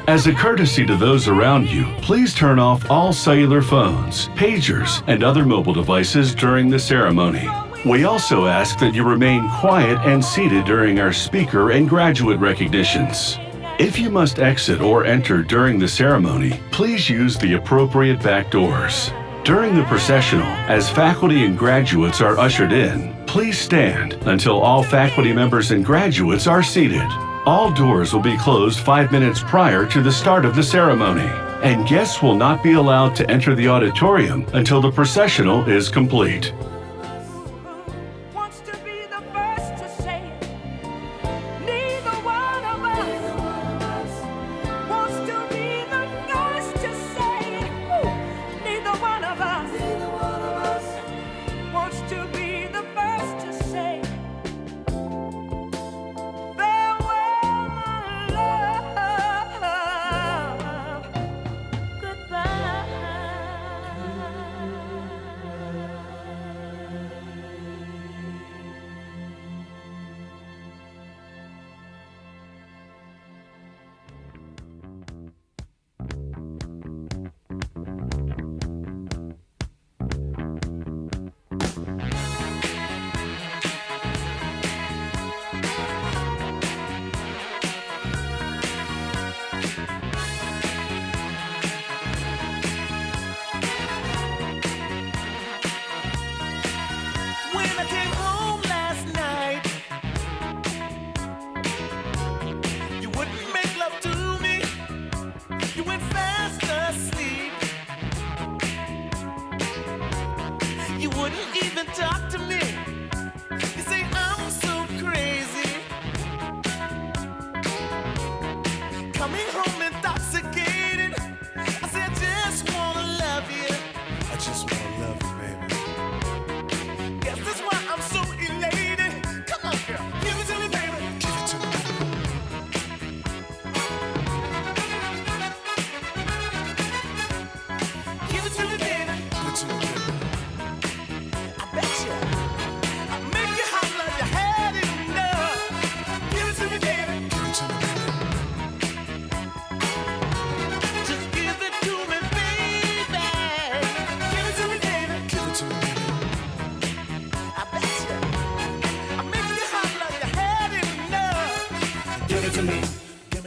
As a courtesy to those around you, please turn off all cellular phones, pagers, and other mobile devices during the ceremony. We also ask that you remain quiet and seated during our speaker and graduate recognitions. If you must exit or enter during the ceremony, please use the appropriate back doors. During the processional, as faculty and graduates are ushered in, please stand until all faculty members and graduates are seated. All doors will be closed 5 minutes prior to the start of the ceremony, and guests will not be allowed to enter the auditorium until the processional is complete.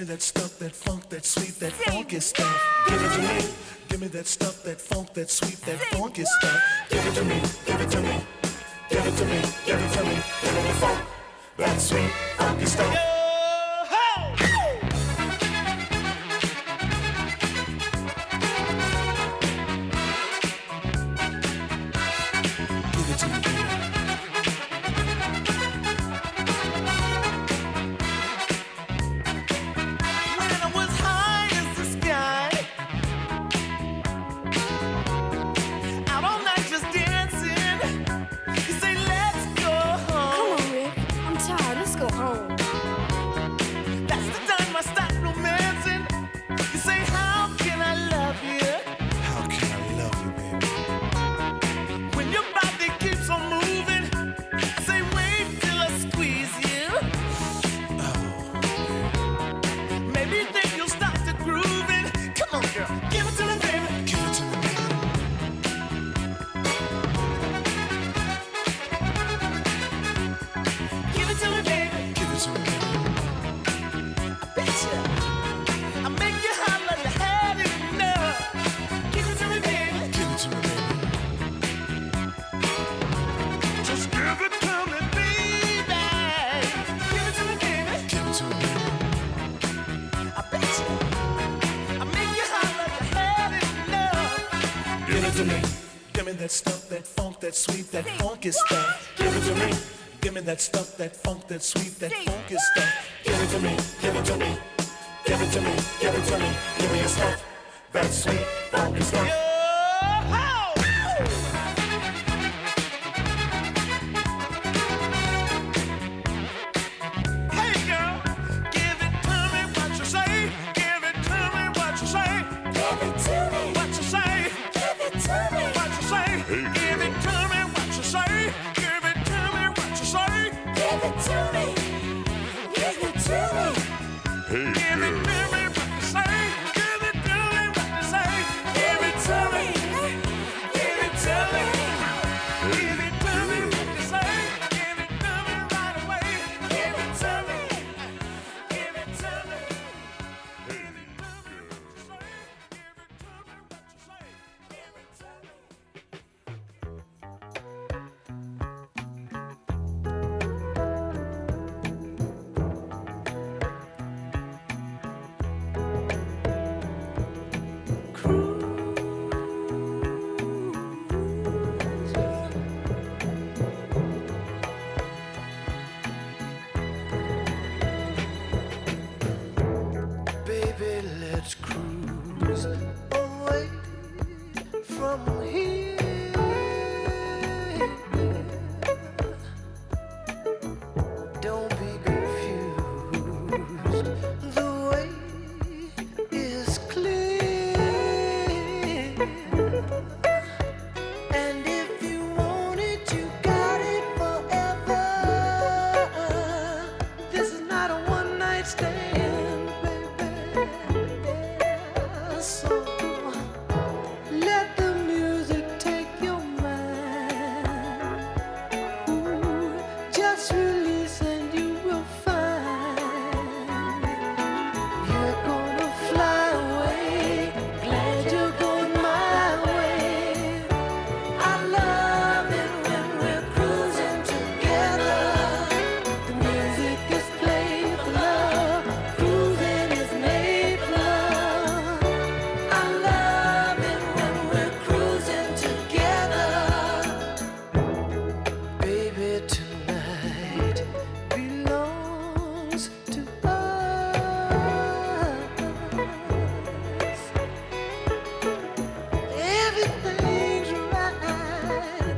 That stuff, that funk, that sweet, that funky stuff. Give it to me. Give me that stuff, that funk, that sweet, that funky stuff. Give it to me. Give it to me. Give it to me. Give it to me. Give me the funk, that sweet, funky stuff. Give it to me, baby. Give me that stuff, that funk, that sweet, that funky stuff. Give it to me. Give me that stuff, that funk, that sweet, that funky stuff. Give it to me. Give it to me. Give it to me. Give it to me. Give me your stuff, that sweet, funky stuff. Hey, girl. away from here. Don't be confused. The way is clear. And if you want it, you got it forever. This is not a one-night stand, baby. So let the music take your mind. Ooh, just release and you will find you're gonna fly away. Glad you're going my way. I love it when we're cruising together. The music is played for love. Cruising is made for love. I love it when we're cruising together. Baby, tonight belongs to us. Everything's right.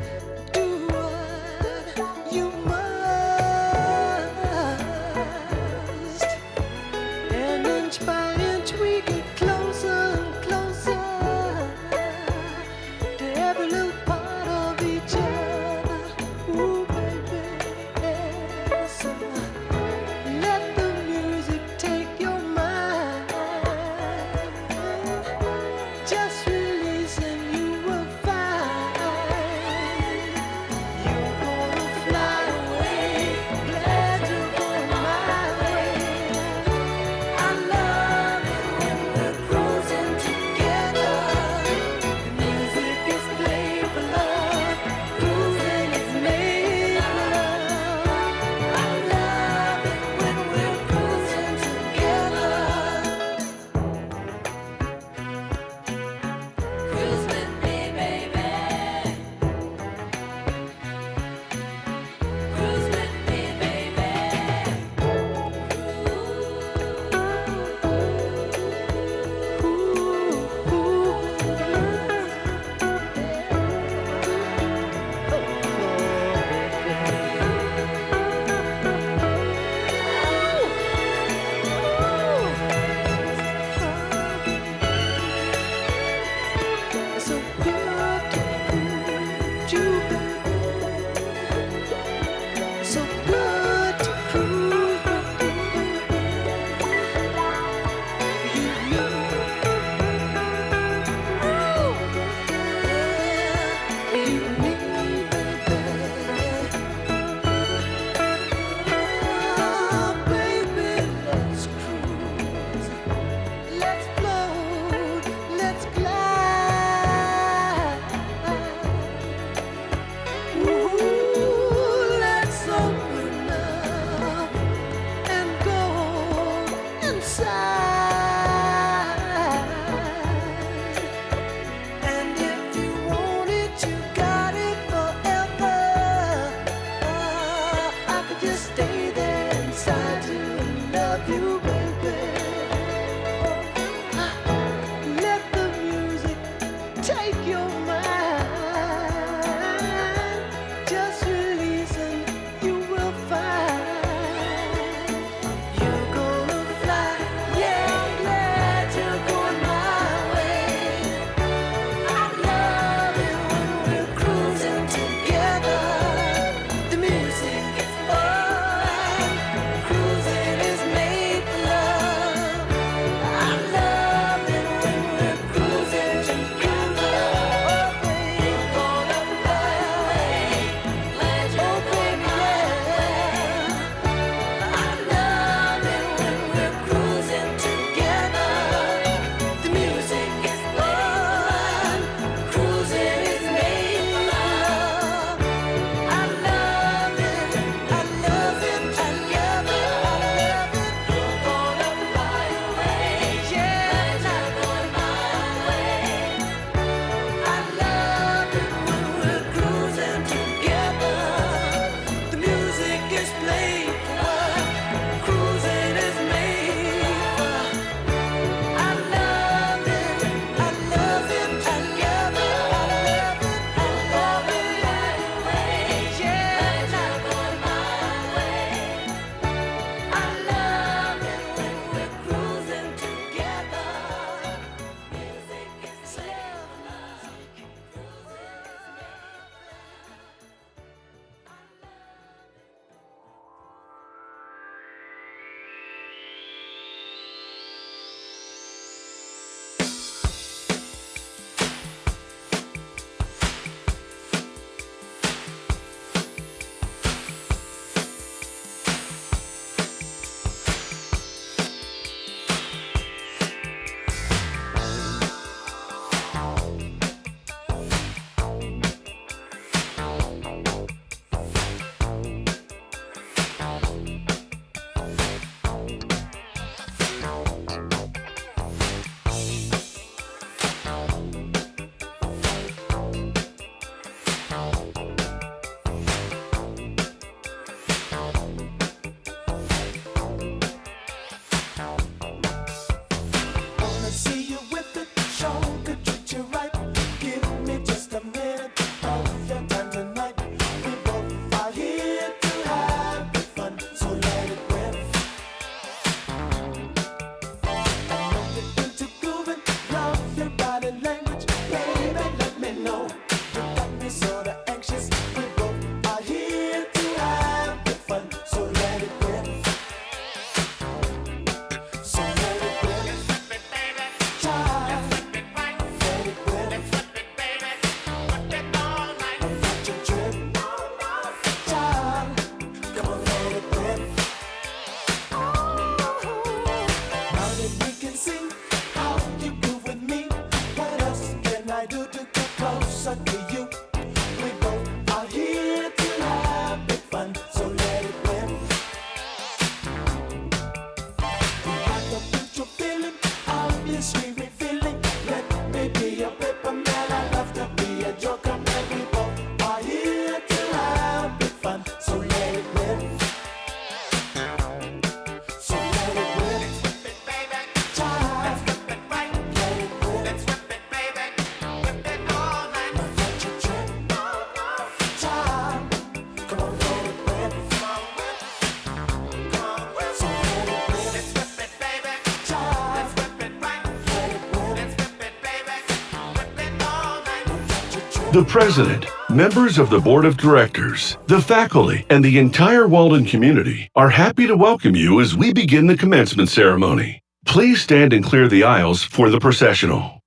Do what you must. And inch by inch we get closer and closer to every little part of each other. Ooh, baby, so let the music take your mind. Just release and you will find you're gonna fly away. Glad you're going my way. I love it when we're cruising together. The music is played for love. Cruising is made for love. I love it when we're cruising together. Cruise with me, baby. Cruise with me, baby. So good to cruise you, baby. So good to cruise you. You need, baby. Oh, baby, let's cruise. Let's float. Let's glide. Ooh, let's open up and go inside. And if you want it, you got it forever. I could just stay there inside you and love you, baby. Let the music take your mind. Just release and you will find you're gonna fly. Yeah, I'm glad you're going my way. I love it when we're cruising together. The music is alright. Cruising is made for love. I love it when we're cruising together. I do to get closer to you? We both are here to have big fun, so let it win. You got the mutual feeling of this sweet feeling. Let me be your paper man, I love to be a joker man. We both are here to have big fun, so let it win. So let it win. Let's whip it, baby. Child. Let's whip it right. Let it win. Let's whip it, baby. Whip it all night. Now let you trip. Child. Come on, let it win. Come on, so let it win. Let's whip it, baby. Child. Let's whip it right. Let it win. Let's whip it, baby. Whip it all night. Now let you trip. The President, members of the Board of Directors, the faculty, and the entire Walden community are happy to welcome you as we begin the commencement ceremony. Please stand and clear the aisles for the processional.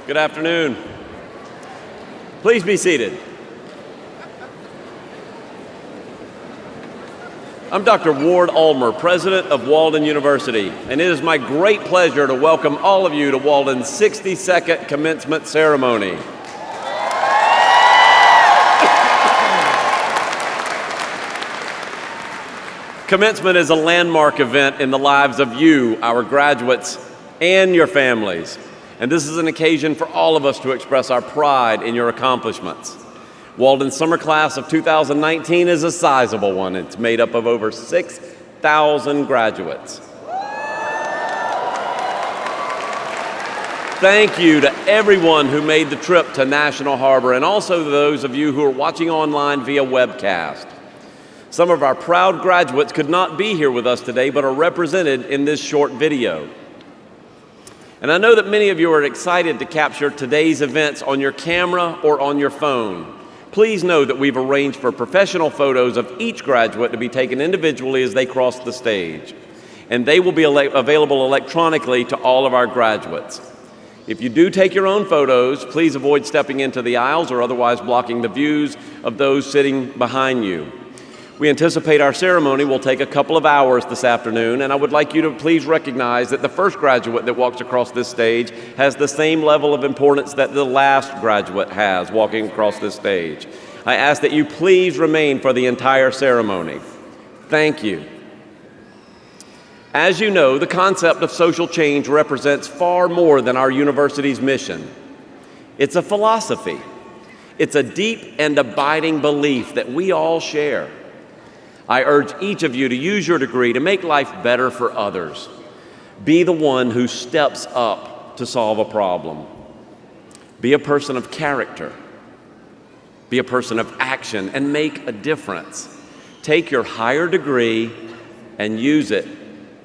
Good afternoon. Please be seated. I'm Dr. Ward Ulmer, President of Walden University, and it is my great pleasure to welcome all of you to Walden's 62nd commencement ceremony. Commencement is a landmark event in the lives of you, our graduates, and your families. And this is an occasion for all of us to express our pride in your accomplishments. Walden's summer class of 2019 is a sizable one. It's made up of over 6,000 graduates. Thank you to everyone who made the trip to National Harbor, and also to those of you who are watching online via webcast. Some of our proud graduates could not be here with us today, but are represented in this short video. And I know that many of you are excited to capture today's events on your camera or on your phone. Please know that we've arranged for professional photos of each graduate to be taken individually as they cross the stage. And they will be available electronically to all of our graduates. If you do take your own photos, please avoid stepping into the aisles or otherwise blocking the views of those sitting behind you. We anticipate our ceremony will take a couple of hours this afternoon, and I would like you to please recognize that the first graduate that walks across this stage has the same level of importance that the last graduate has walking across this stage. I ask that you please remain for the entire ceremony. Thank you. As you know, the concept of social change represents far more than our university's mission. It's a philosophy. It's a deep and abiding belief that we all share. I urge each of you to use your degree to make life better for others. Be the one who steps up to solve a problem. Be a person of character. Be a person of action and make a difference. Take your higher degree and use it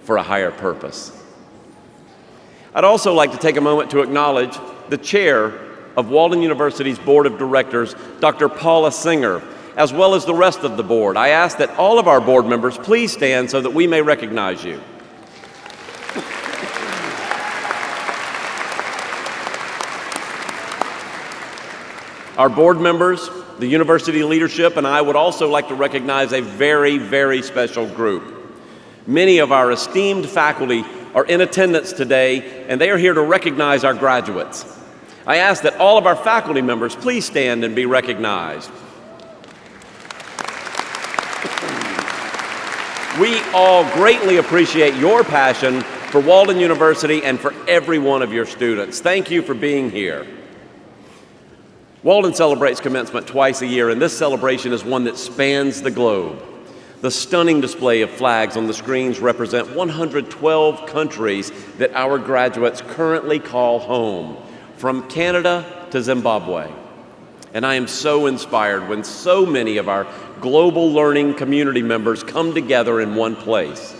for a higher purpose. I'd also like to take a moment to acknowledge the chair of Walden University's Board of Directors, Dr. Paula Singer, as well as the rest of the board. I ask that all of our board members please stand so that we may recognize you. Our board members, the university leadership, and I would also like to recognize a very, very special group. Many of our esteemed faculty are in attendance today, and they are here to recognize our graduates. I ask that all of our faculty members please stand and be recognized. We all greatly appreciate your passion for Walden University and for every one of your students. Thank you for being here. Walden celebrates commencement twice a year, and this celebration is one that spans the globe. The stunning display of flags on the screens represent 112 countries that our graduates currently call home, from Canada to Zimbabwe. And I am so inspired when so many of our global learning community members come together in one place.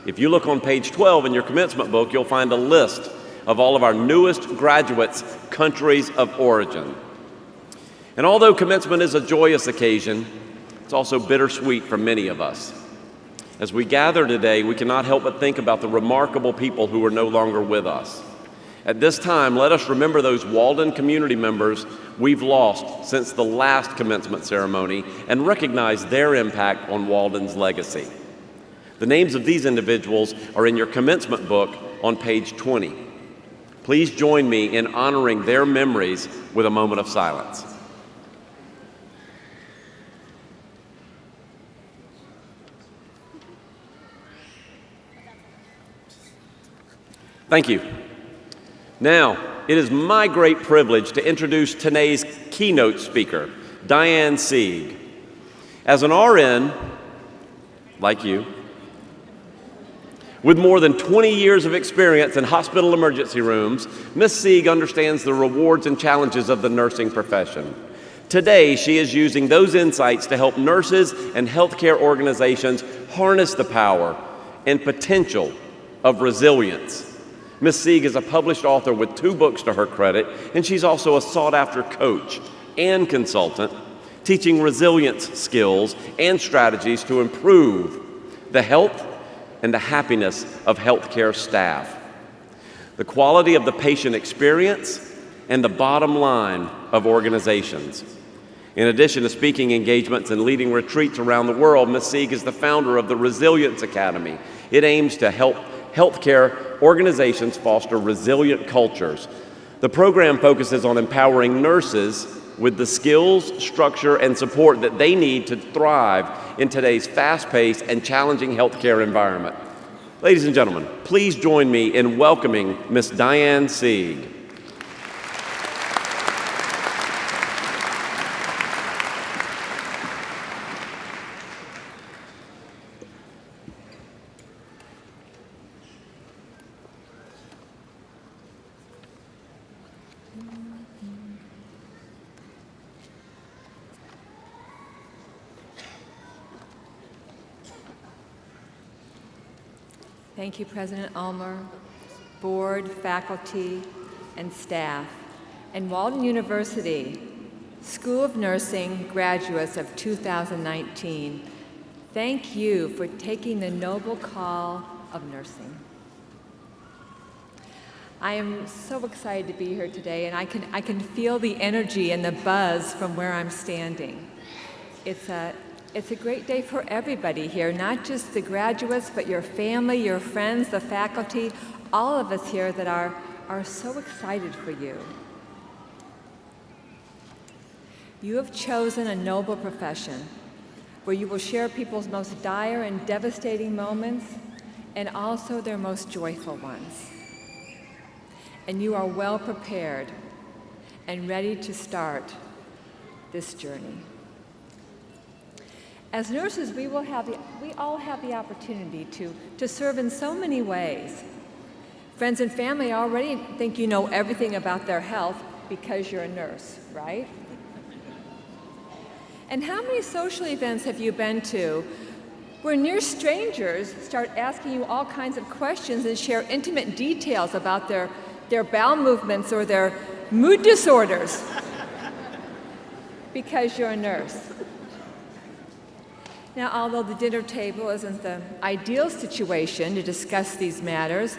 If you look on page 12 in your commencement book, you'll find a list of all of our newest graduates' countries of origin. And although commencement is a joyous occasion, it's also bittersweet for many of us. As we gather today, we cannot help but think about the remarkable people who are no longer with us. At this time, let us remember those Walden community members we've lost since the last commencement ceremony and recognize their impact on Walden's legacy. The names of these individuals are in your commencement book on page 20. Please join me in honoring their memories with a moment of silence. Thank you. Now, it is my great privilege to introduce today's keynote speaker, Diane Sieg. As an RN, like you, with more than 20 years of experience in hospital emergency rooms, Ms. Sieg understands the rewards and challenges of the nursing profession. Today, she is using those insights to help nurses and healthcare organizations harness the power and potential of resilience. Ms. Sieg is a published author with 2 books to her credit, and she's also a sought-after coach and consultant, teaching resilience skills and strategies to improve the health and the happiness of healthcare staff. The quality of the patient experience and the bottom line of organizations. In addition to speaking engagements and leading retreats around the world, Ms. Sieg is the founder of the Resilience Academy. It aims to help healthcare organizations foster resilient cultures. The program focuses on empowering nurses with the skills, structure, and support that they need to thrive in today's fast-paced and challenging healthcare environment. Ladies and gentlemen, please join me in welcoming Ms. Diane Sieg. Thank you, President Ulmer, board, faculty, and staff, and Walden University School of Nursing graduates of 2019. Thank you for taking the noble call of nursing. I am so excited to be here today, and I can feel the energy and the buzz from where I'm standing. It's a great day for everybody here, not just the graduates, but your family, your friends, the faculty, all of us here that are so excited for you. You have chosen a noble profession where you will share people's most dire and devastating moments and also their most joyful ones. And you are well prepared and ready to start this journey. As nurses, we all have the opportunity to serve in so many ways. Friends and family already think you know everything about their health because you're a nurse, right? And how many social events have you been to where near strangers start asking you all kinds of questions and share intimate details about their bowel movements or their mood disorders because you're a nurse? Now, although the dinner table isn't the ideal situation to discuss these matters,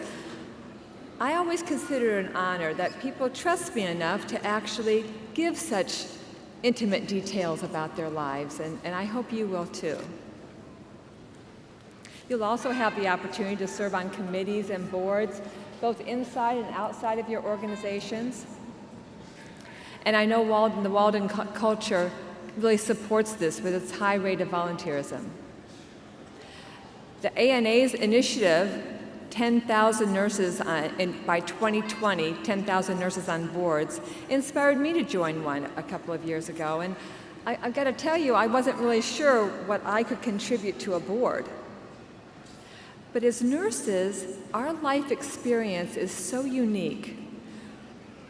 I always consider it an honor that people trust me enough to actually give such intimate details about their lives, and I hope you will too. You'll also have the opportunity to serve on committees and boards, both inside and outside of your organizations. And I know the Walden culture really supports this with its high rate of volunteerism. The ANA's initiative, 10,000 nurses by 2020, 10,000 nurses on boards, inspired me to join one a couple of years ago. And I've got to tell you, I wasn't really sure what I could contribute to a board. But as nurses, our life experience is so unique.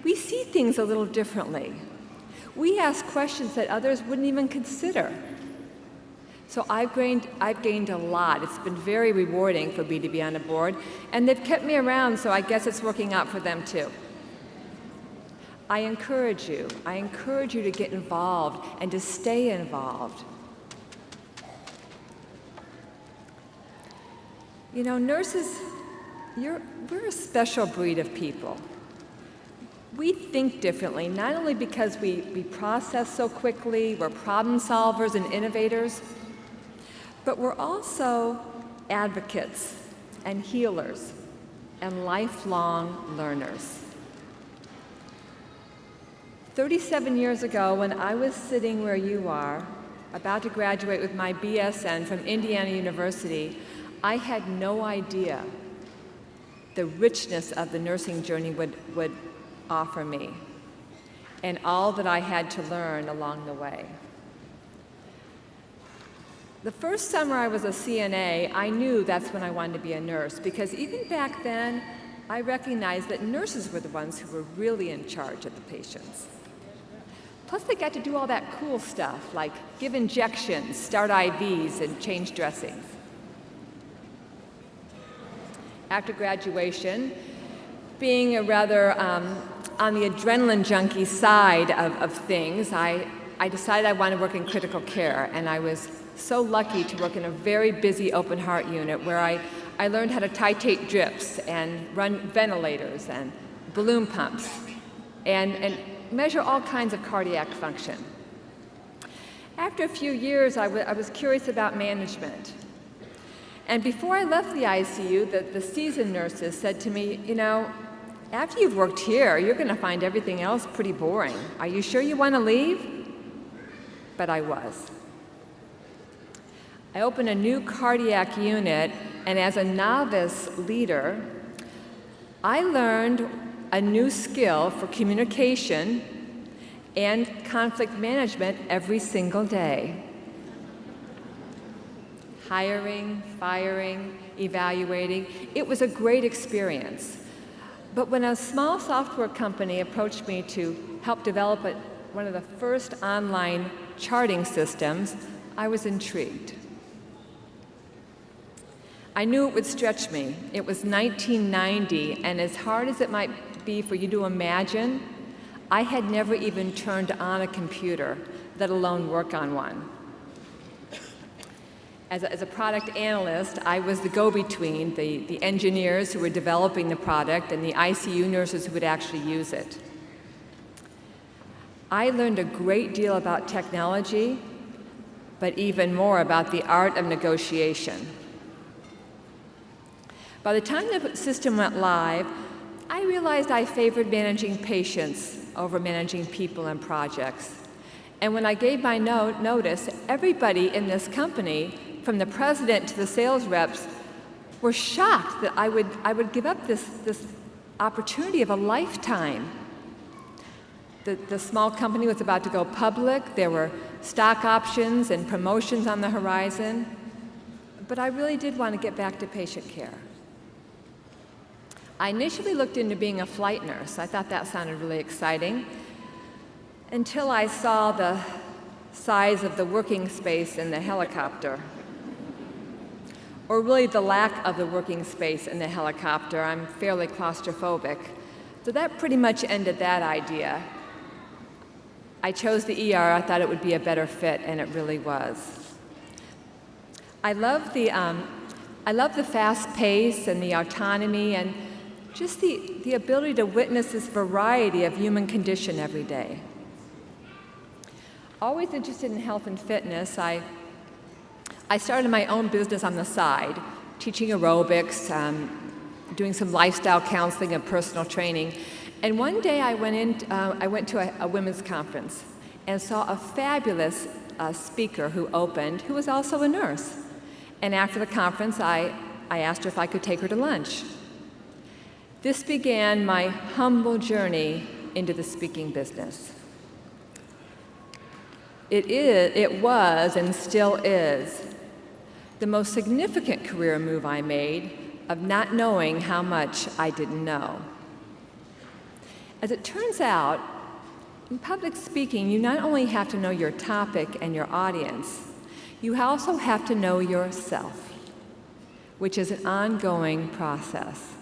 We see things a little differently. We ask questions that others wouldn't even consider. So I've gained a lot. It's been very rewarding for me to be on a board, and they've kept me around, so I guess it's working out for them too. I encourage you to get involved and to stay involved. You know, nurses, we're a special breed of people. We think differently, not only because we process so quickly, we're problem solvers and innovators, but we're also advocates and healers and lifelong learners. 37 years ago, when I was sitting where you are, about to graduate with my BSN from Indiana University, I had no idea the richness of the nursing journey would offer me, and all that I had to learn along the way. The first summer I was a CNA, I knew that's when I wanted to be a nurse, because even back then, I recognized that nurses were the ones who were really in charge of the patients. Plus, they got to do all that cool stuff, like give injections, start IVs, and change dressings. After graduation, being a rather on the adrenaline junkie side of things, I decided I wanted to work in critical care, and I was so lucky to work in a very busy open heart unit where I learned how to titrate drips and run ventilators and balloon pumps and measure all kinds of cardiac function. After a few years, I was curious about management. And before I left the ICU, the seasoned nurses said to me, you know, after you've worked here, you're going to find everything else pretty boring. Are you sure you want to leave? But I was. I opened a new cardiac unit, and as a novice leader, I learned a new skill for communication and conflict management every single day. Hiring, firing, evaluating. It was a great experience. But when a small software company approached me to help develop one of the first online charting systems, I was intrigued. I knew it would stretch me. It was 1990, and as hard as it might be for you to imagine, I had never even turned on a computer, let alone work on one. As a product analyst, I was the go-between, the engineers who were developing the product and the ICU nurses who would actually use it. I learned a great deal about technology, but even more about the art of negotiation. By the time the system went live, I realized I favored managing patients over managing people and projects. And when I gave my notice, everybody in this company, from the president to the sales reps, were shocked that I would give up this opportunity of a lifetime. The small company was about to go public. There were stock options and promotions on the horizon. But I really did want to get back to patient care. I initially looked into being a flight nurse. I thought that sounded really exciting, until I saw the size of the working space in the helicopter, or really the lack of the working space in the helicopter. I'm fairly claustrophobic, so that pretty much ended that idea. I chose the ER. I thought it would be a better fit, and it really was. I love the fast pace and the autonomy and just the ability to witness this variety of human condition every day. Always interested in health and fitness, I started my own business on the side, teaching aerobics, doing some lifestyle counseling and personal training. And one day I went to a women's conference and saw a fabulous speaker who opened, who was also a nurse. And after the conference, I asked her if I could take her to lunch. This began my humble journey into the speaking business. It was and still is the most significant career move I made of not knowing how much I didn't know. As it turns out, in public speaking, you not only have to know your topic and your audience, you also have to know yourself, which is an ongoing process.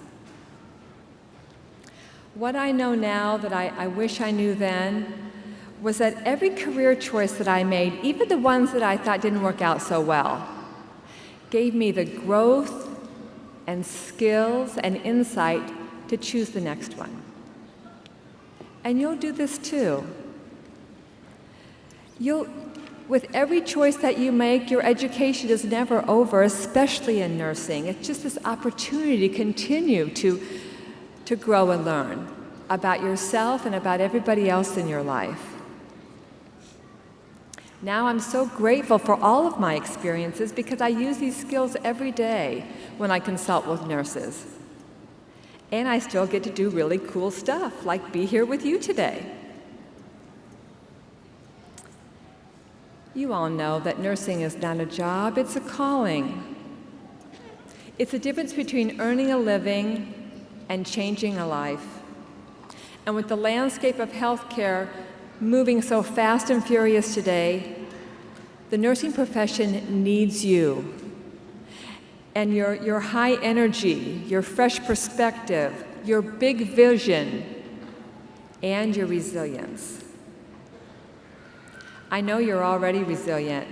What I know now that I wish I knew then was that every career choice that I made, even the ones that I thought didn't work out so well, gave me the growth and skills and insight to choose the next one. And you'll do this too. With every choice that you make, your education is never over, especially in nursing. It's just this opportunity to continue to grow and learn about yourself and about everybody else in your life. Now I'm so grateful for all of my experiences because I use these skills every day when I consult with nurses. And I still get to do really cool stuff, like be here with you today. You all know that nursing is not a job, it's a calling. It's the difference between earning a living and changing a life. And with the landscape of healthcare moving so fast and furious today, the nursing profession needs you. And your high energy, your fresh perspective, your big vision, and your resilience. I know you're already resilient.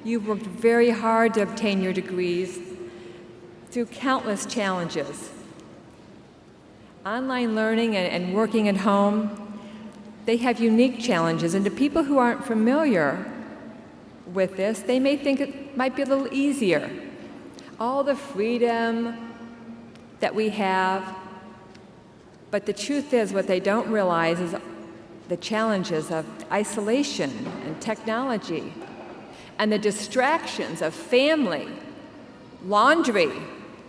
You've worked very hard to obtain your degrees through countless challenges. Online learning and working at home They have unique challenges, and to people who aren't familiar with this, they may think it might be a little easier. All the freedom that we have, but the truth is what they don't realize is the challenges of isolation and technology and the distractions of family, laundry,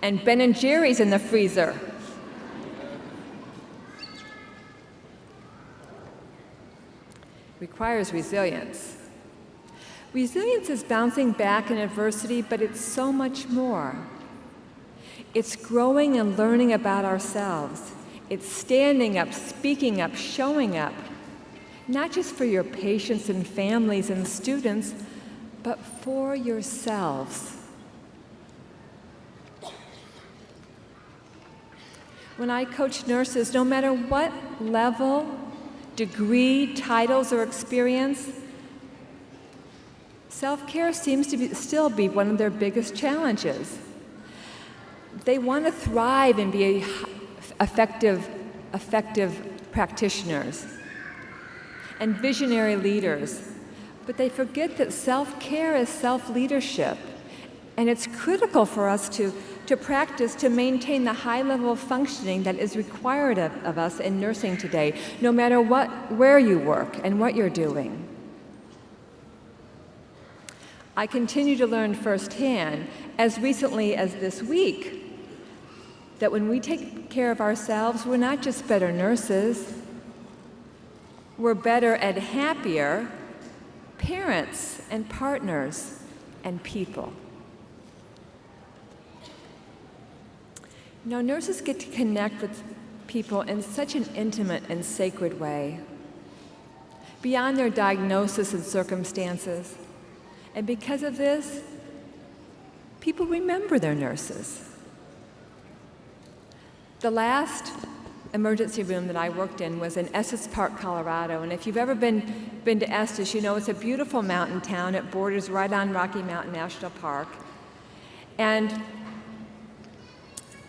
and Ben & Jerry's in the freezer. Requires resilience. Resilience is bouncing back in adversity, but it's so much more. It's growing and learning about ourselves. It's standing up, speaking up, showing up, not just for your patients and families and students, but for yourselves. When I coach nurses, no matter what level, degree, titles, or experience, self-care seems to still be one of their biggest challenges. They want to thrive and be effective practitioners and visionary leaders, but they forget that self-care is self-leadership, and it's critical for us to practice to maintain the high level of functioning that is required of us in nursing today, no matter where you work and what you're doing. I continue to learn firsthand, as recently as this week, that when we take care of ourselves, we're not just better nurses, we're better and happier parents and partners and people. You know, nurses get to connect with people in such an intimate and sacred way, beyond their diagnosis and circumstances. And because of this, people remember their nurses. The last emergency room that I worked in was in Estes Park, Colorado. And if you've ever been to Estes, you know it's a beautiful mountain town. It borders right on Rocky Mountain National Park. And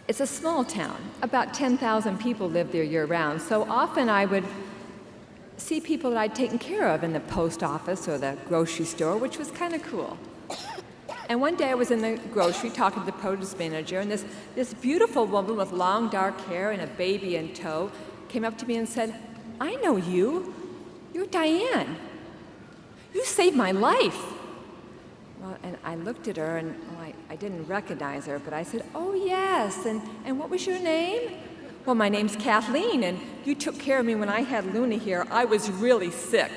it's a small town. About 10,000 people live there year-round. So often I would see people that I'd taken care of in the post office or the grocery store, which was kind of cool. And one day I was in the grocery talking to the produce manager, and this beautiful woman with long dark hair and a baby in tow came up to me and said, "I know you. You're Diane. You saved my life." Well, and I looked at her, and I didn't recognize her, but I said, "Oh, yes, and what was your name?" "Well, my name's Kathleen, and you took care of me when I had Luna here. I was really sick."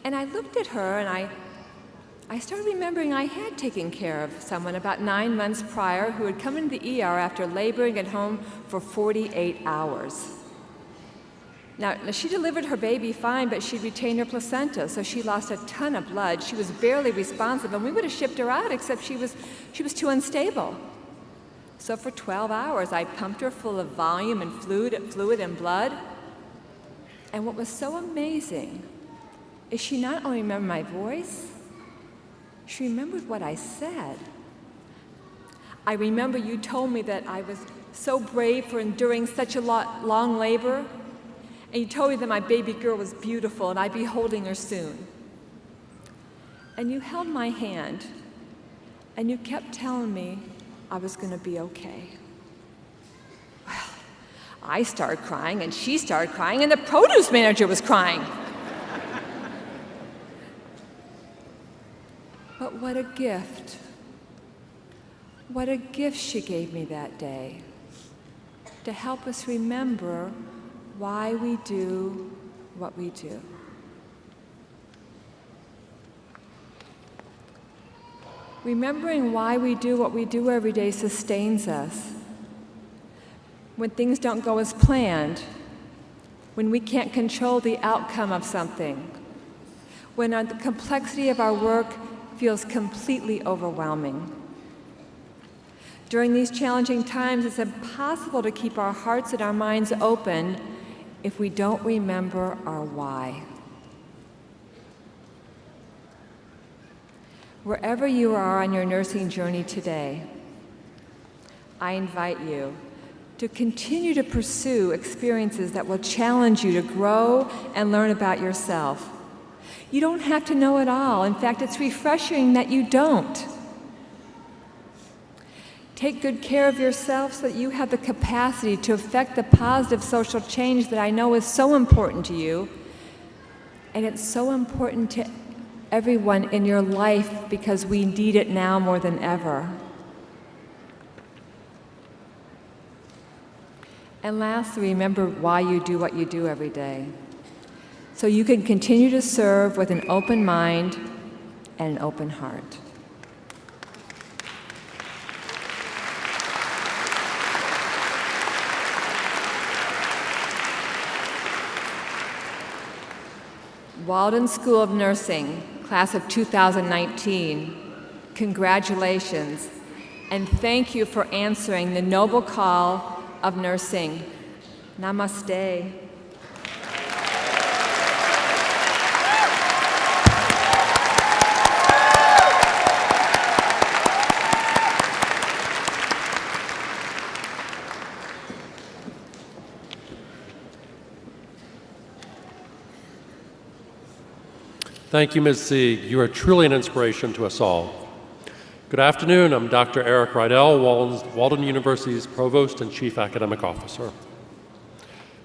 And I looked at her, and I started remembering I had taken care of someone about 9 months prior who had come into the ER after laboring at home for 48 hours. Now, she delivered her baby fine, but she retained her placenta, so she lost a ton of blood. She was barely responsive, and we would have shipped her out, except she was too unstable. So for 12 hours, I pumped her full of volume and fluid and blood. And what was so amazing is she not only remembered my voice, she remembered what I said. "I remember you told me that I was so brave for enduring such a long labor, and you told me that my baby girl was beautiful and I'd be holding her soon. And you held my hand, and you kept telling me I was going to be okay." Well, I started crying, and she started crying, and the produce manager was crying. But what a gift. What a gift she gave me that day to help us remember why we do what we do. Remembering why we do what we do every day sustains us. When things don't go as planned, when we can't control the outcome of something, when the complexity of our work feels completely overwhelming. During these challenging times, it's impossible to keep our hearts and our minds open if we don't remember our why. Wherever you are on your nursing journey today, I invite you to continue to pursue experiences that will challenge you to grow and learn about yourself. You don't have to know it all. In fact, it's refreshing that you don't. Take good care of yourself so that you have the capacity to affect the positive social change that I know is so important to you. And it's so important to everyone in your life because we need it now more than ever. And lastly, remember why you do what you do every day, so you can continue to serve with an open mind and an open heart. Walden School of Nursing, class of 2019, congratulations, and thank you for answering the noble call of nursing. Namaste. Thank you, Ms. Sieg. You are truly an inspiration to us all. Good afternoon. I'm Dr. Eric Rydell, Walden University's Provost and Chief Academic Officer.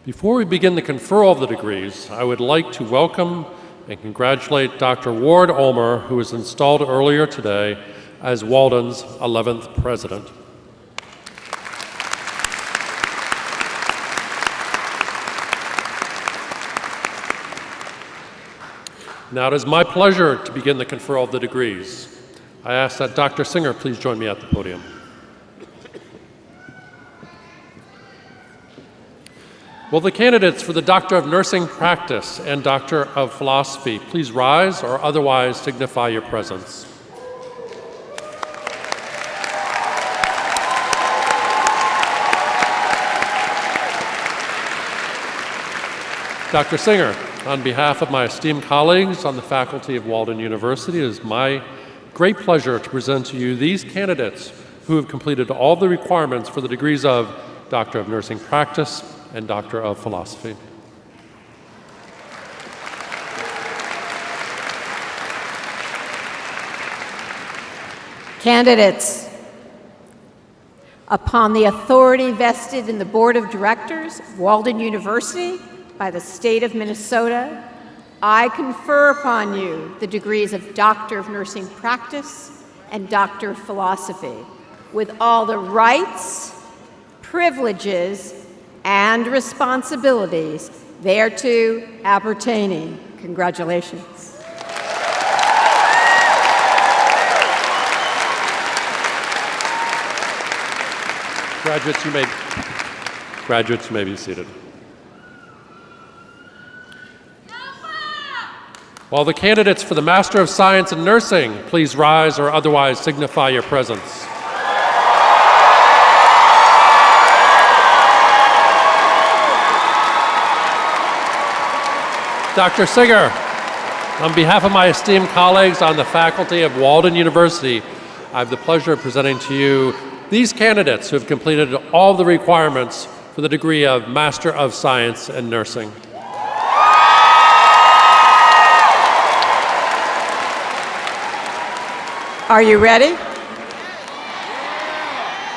Before we begin the conferral of the degrees, I would like to welcome and congratulate Dr. Ward Ulmer, who was installed earlier today as Walden's 11th president. Now it is my pleasure to begin the conferral of the degrees. I ask that Dr. Singer please join me at the podium. Will the candidates for the Doctor of Nursing Practice and Doctor of Philosophy please rise or otherwise signify your presence? Dr. Singer, on behalf of my esteemed colleagues on the faculty of Walden University, it is my great pleasure to present to you these candidates who have completed all the requirements for the degrees of Doctor of Nursing Practice and Doctor of Philosophy. Candidates, upon the authority vested in the Board of Directors of Walden University by the state of Minnesota, I confer upon you the degrees of Doctor of Nursing Practice and Doctor of Philosophy, with all the rights, privileges, and responsibilities thereto appertaining. Congratulations. Graduates, you may be seated. While the candidates for the Master of Science in Nursing please rise or otherwise signify your presence. Dr. Singer, on behalf of my esteemed colleagues on the faculty of Walden University, I have the pleasure of presenting to you these candidates who have completed all the requirements for the degree of Master of Science in Nursing. Are you ready?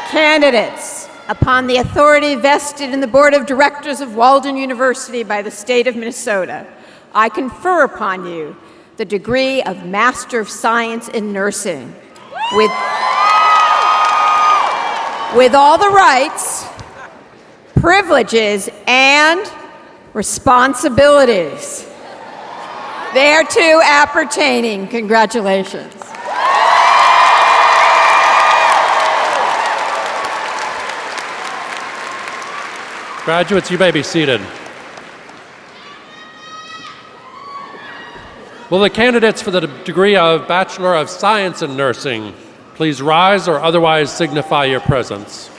Candidates, upon the authority vested in the Board of Directors of Walden University by the state of Minnesota, I confer upon you the degree of Master of Science in Nursing with all the rights, privileges, and responsibilities thereto appertaining. Congratulations. Graduates, you may be seated. Will the candidates for the degree of Bachelor of Science in Nursing please rise or otherwise signify your presence?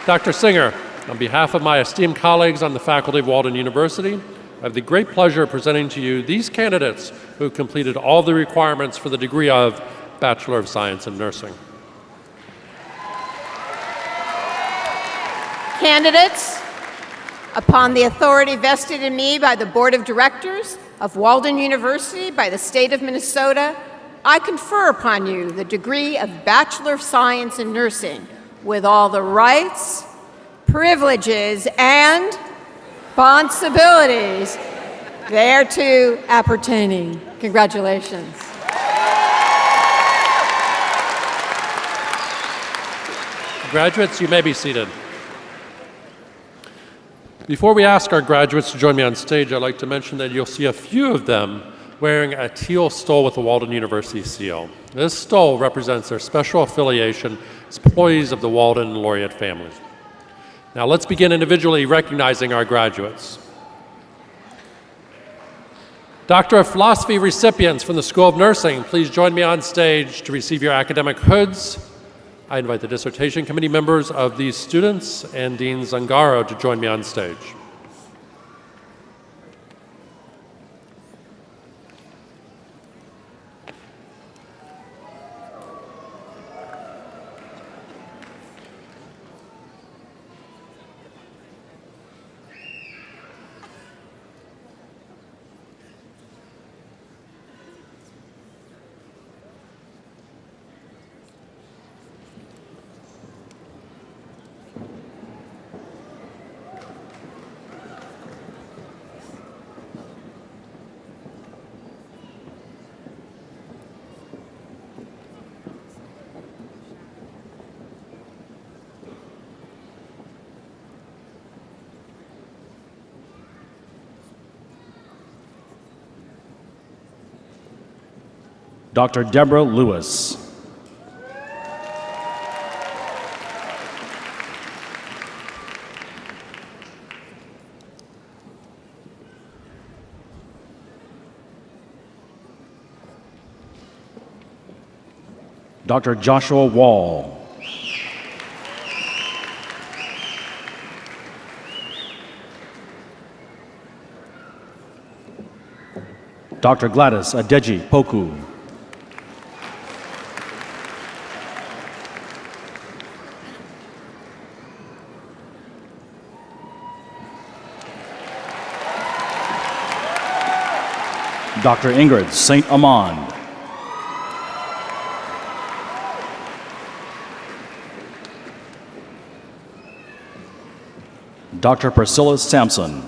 Dr. Singer, on behalf of my esteemed colleagues on the faculty of Walden University, I have the great pleasure of presenting to you these candidates who have completed all the requirements for the degree of Bachelor of Science in Nursing. Candidates, upon the authority vested in me by the Board of Directors of Walden University by the state of Minnesota, I confer upon you the degree of Bachelor of Science in Nursing with all the rights, privileges, and responsibilities thereto appertaining. Congratulations. Graduates, you may be seated. Before we ask our graduates to join me on stage, I'd like to mention that you'll see a few of them wearing a teal stole with the Walden University seal. This stole represents their special affiliation as employees of the Walden and Laureate families. Now let's begin individually recognizing our graduates. Doctor of Philosophy recipients from the School of Nursing, please join me on stage to receive your academic hoods. I invite the dissertation committee members of these students and Dean Zangaro to join me on stage. Dr. Deborah Lewis. Dr. Joshua Wall. Dr. Gladys Adeji Poku. Dr. Ingrid St. Amand. Dr. Priscilla Sampson.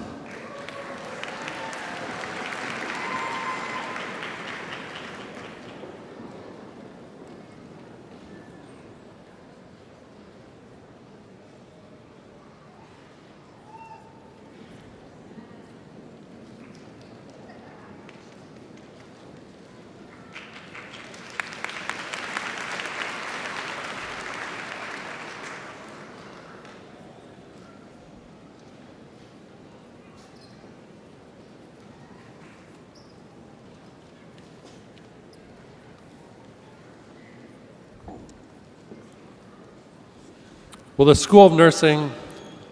Will the School of Nursing,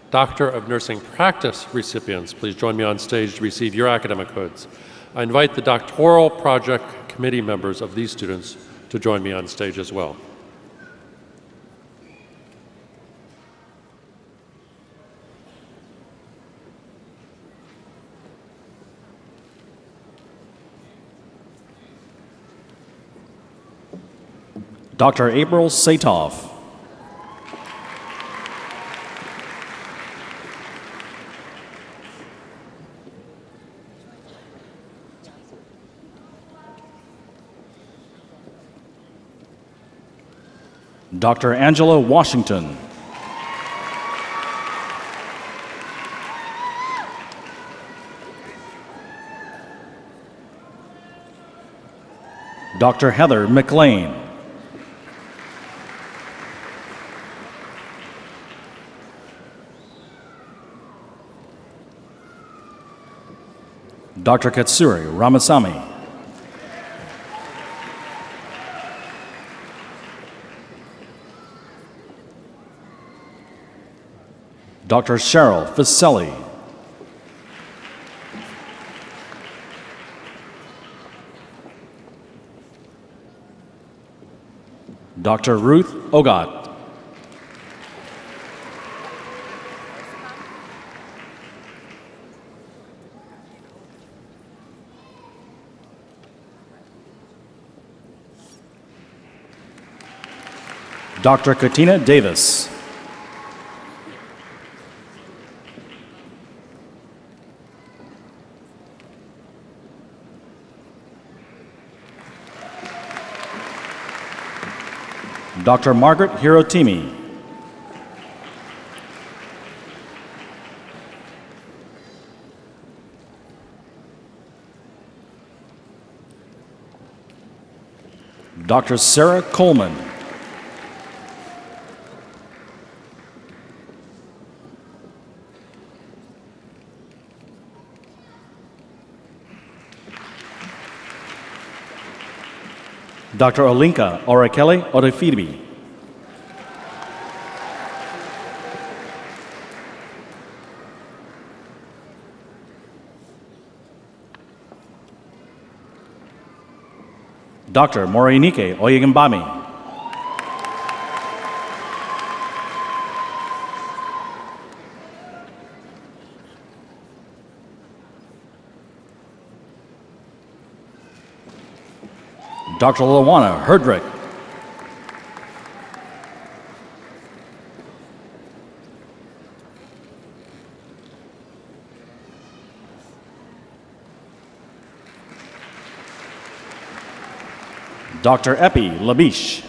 Doctor of Nursing Practice recipients please join me on stage to receive your academic hoods? I invite the doctoral project committee members of these students to join me on stage as well. Dr. April Satoff. Dr. Angela Washington. Dr. Heather McLean. Dr. Katsuri Ramasamy. Dr. Cheryl Fiselli. Dr. Ruth Ogot. Dr. Katina Davis. Dr. Margaret Hirotimi. Dr. Sarah Coleman. Dr. Olinka Orakele Odefibi. Dr. Morinike Oyegambami. Dr. Lawana Herdrick. Dr. Epi Labiche.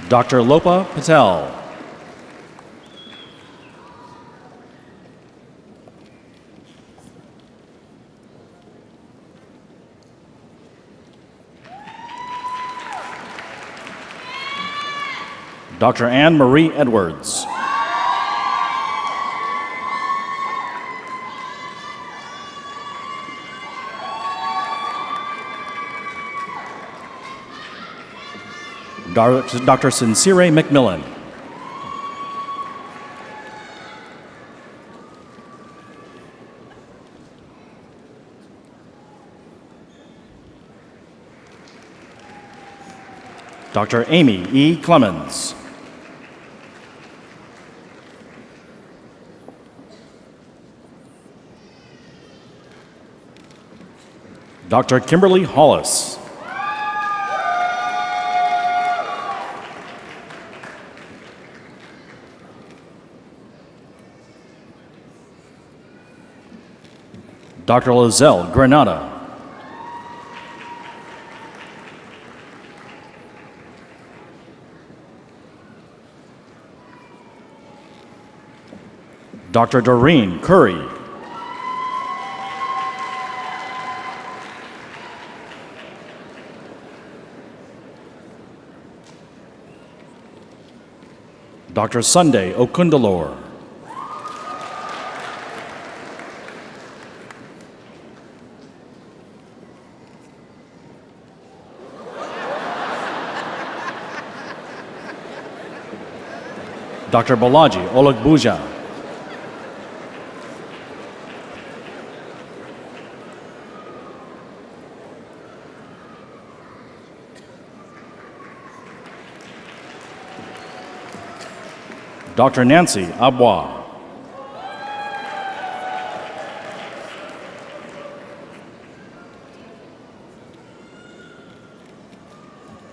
Dr. Lopa Patel. Dr. Anne Marie Edwards. Dr. Sincere McMillan. Dr. Amy E. Clemens. Dr. Kimberly Hollis. Dr. Lizelle Granada. Dr. Doreen Curry. Dr. Sunday Okundalor. Dr. Balaji Olagbuja. Dr. Nancy Abwa.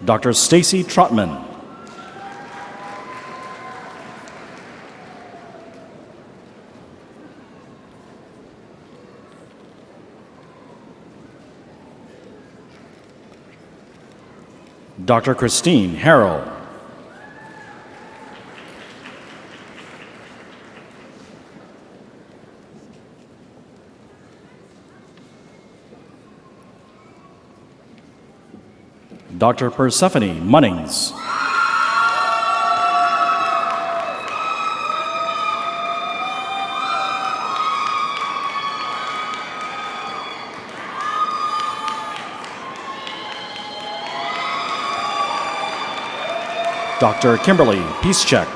Dr. Stacy Trotman. Dr. Christine Harrell. Dr. Persephone Munnings. Dr. Kimberly Piszczek.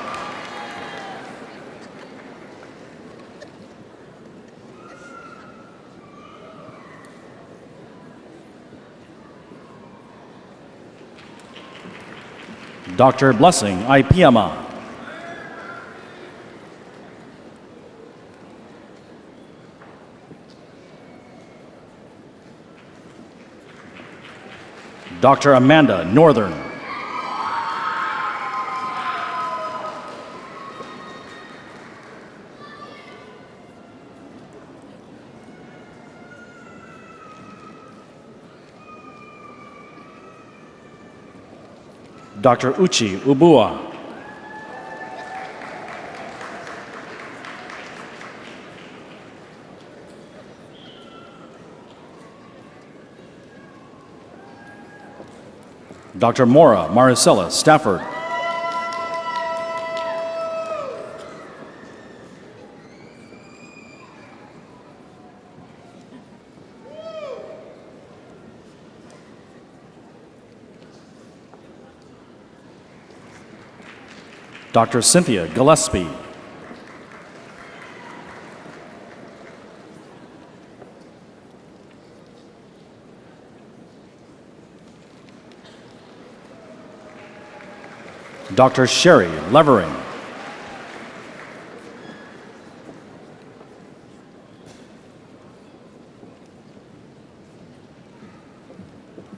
Dr. Blessing Ipiama. Dr. Amanda Northern. Dr. Uchi Ubua. Dr. Mora Maricela Stafford. Dr. Cynthia Gillespie. Dr. Sherry Levering.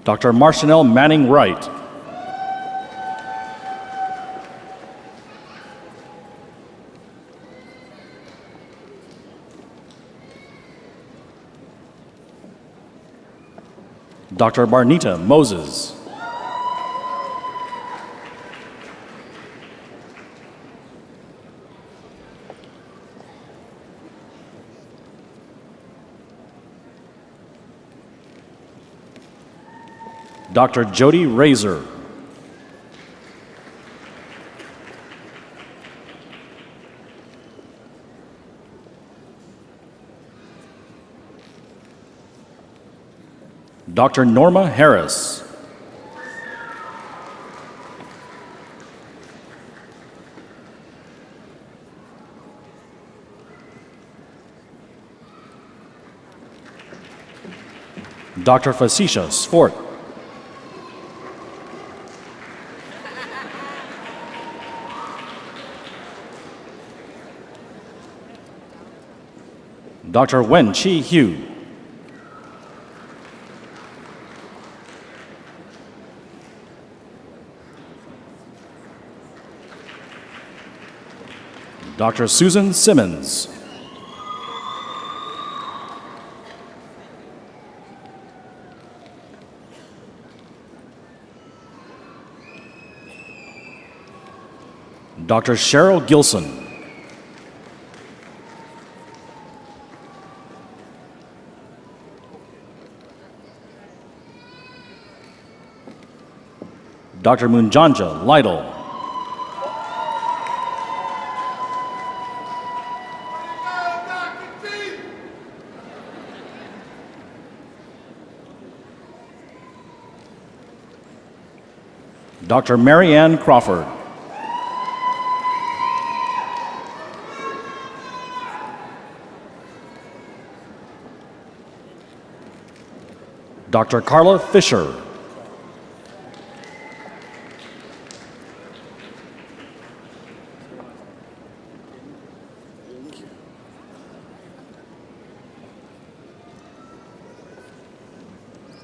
Dr. Marcinelle Manning Wright. Dr. Barnita Moses. Dr. Jody Razor. Dr. Norma Harris. Dr. Facetious Swart. Dr. Wen Chi Hu. Dr. Susan Simmons. Dr. Cheryl Gilson. Dr. Munjanja Lytle. Dr. Mary Ann Crawford. Dr. Carla Fisher.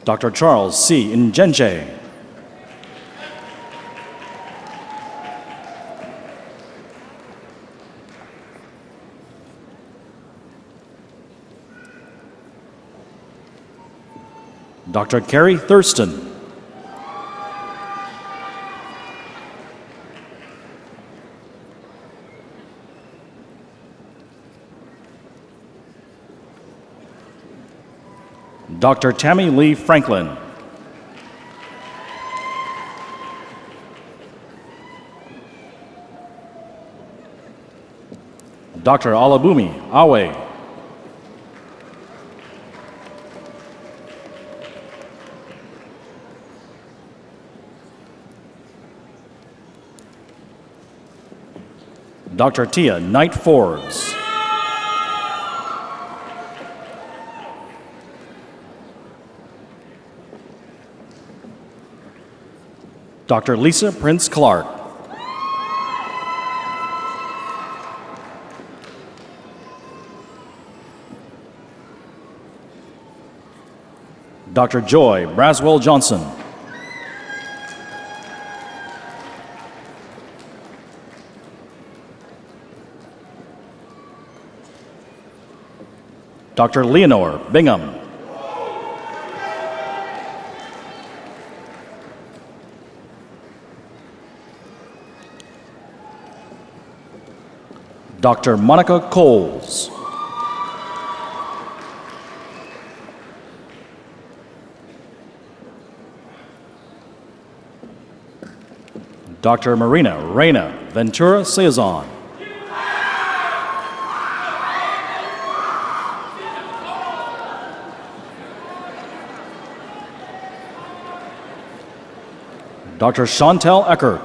Dr. Charles C. Njenje. Dr. Carrie Thurston. Dr. Tammy Lee Franklin. Dr. Alabumi Awe. Dr. Tia Knight Forbes. Dr. Lisa Prince Clark. Dr. Joy Braswell Johnson. Dr. Leonore Bingham. Dr. Monica Coles. Dr. Marina Reyna Ventura Cezanne. Dr. Chantel Eckert.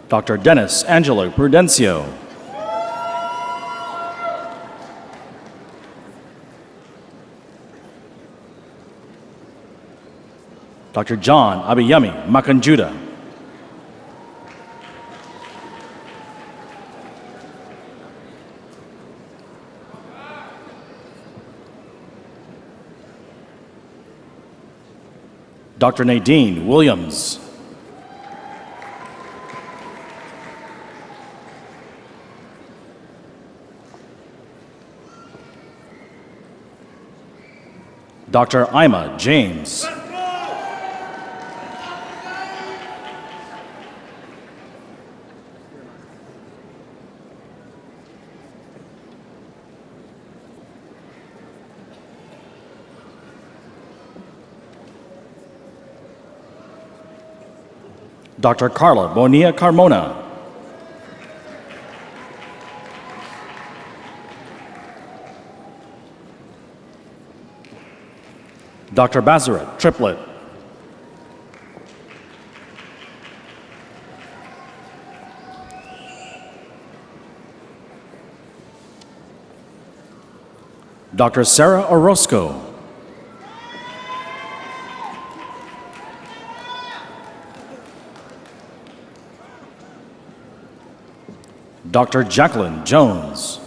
Dr. Dennis Angelo Prudencio. Dr. John Abiyami Makanjuda. Dr. Nadine Williams. Dr. Ima James. Dr. Carla Bonilla Carmona. Dr. Bazaret Triplett. Dr. Sarah Orozco. Dr. Jacqueline Jones.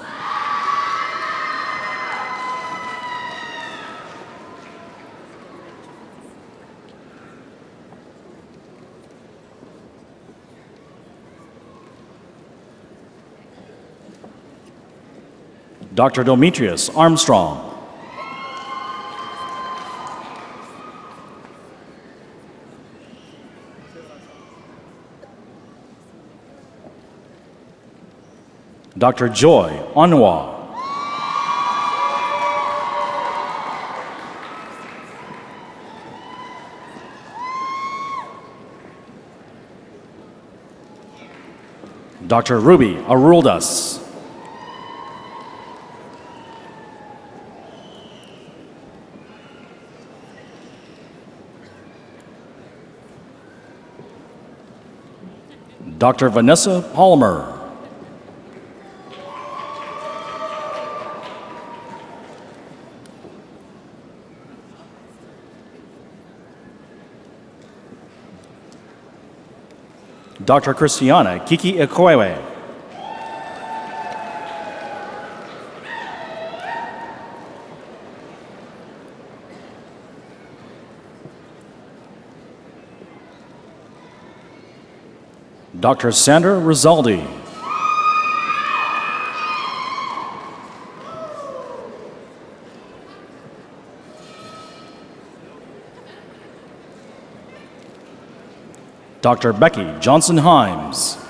Dr. Demetrius Armstrong. Dr. Joy Onwa. Dr. Ruby Aruldas. Dr. Vanessa Palmer. Dr. Christiana Kiki Ikwewe. Dr. Sandra Rizaldi. Dr. Becky Johnson-Himes.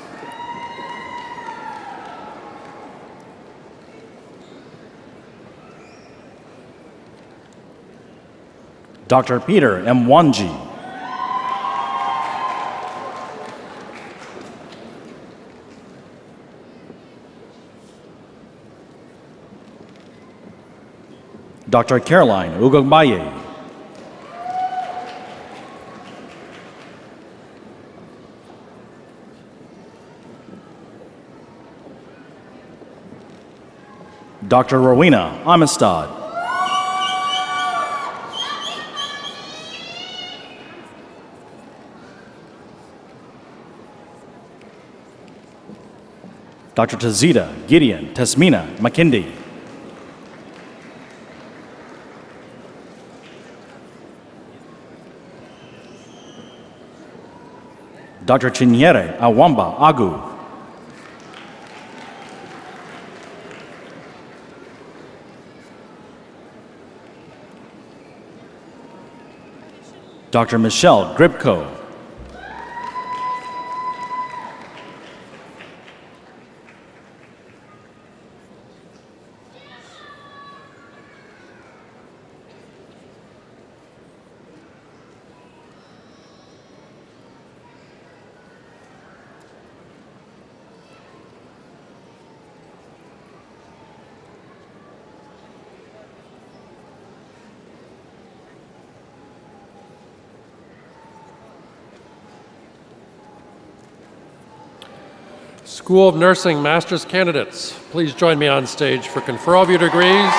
Dr. Peter M. Wanji. Dr. Caroline Ugogbaye. Dr. Rowena Amistad. Dr. Tazita Gideon Tasmina McKindy. Dr. Chinyere Awamba Agu. Dr. Michelle Gribko. School of Nursing Master's candidates, please join me on stage for conferral of your degrees.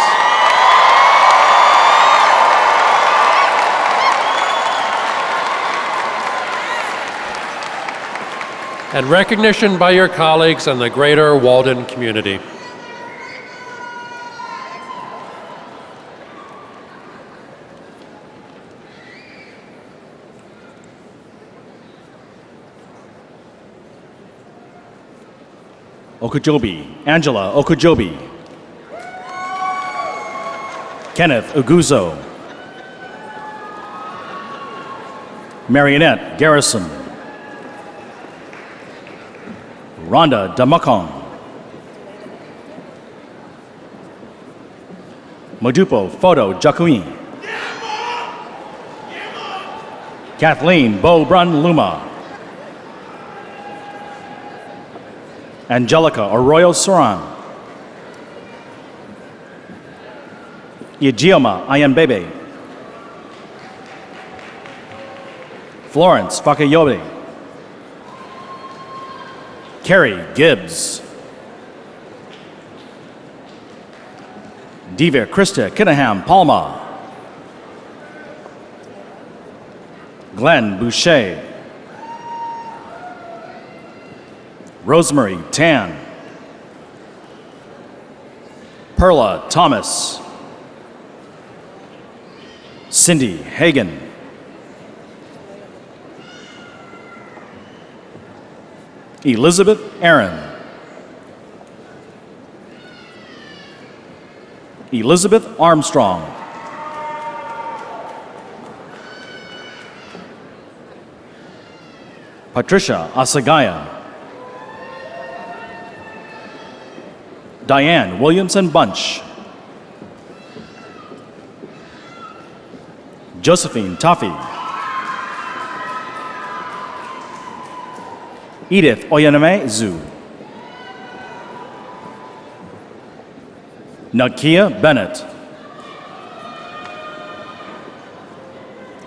And recognition by your colleagues and the greater Walden community. Okujobi Angela Okujobi. Kenneth Uguzo. Marionette Garrison. Rhonda Damakong. Modupo Photo Jakuin. Kathleen Bo-Brun Luma. Angelica Arroyo Soran. Ijeoma Ayambebe. Florence Fakayobe. Carrie Gibbs. Diva Krista Kinnaham Palma. Glenn Boucher. Rosemary Tan. Perla Thomas. Cindy Hagan. Elizabeth Aaron. Elizabeth Armstrong. Patricia Asagaya. Diane Williamson Bunch. Josephine Toffee. Edith Oyaname Zu. Nakia Bennett.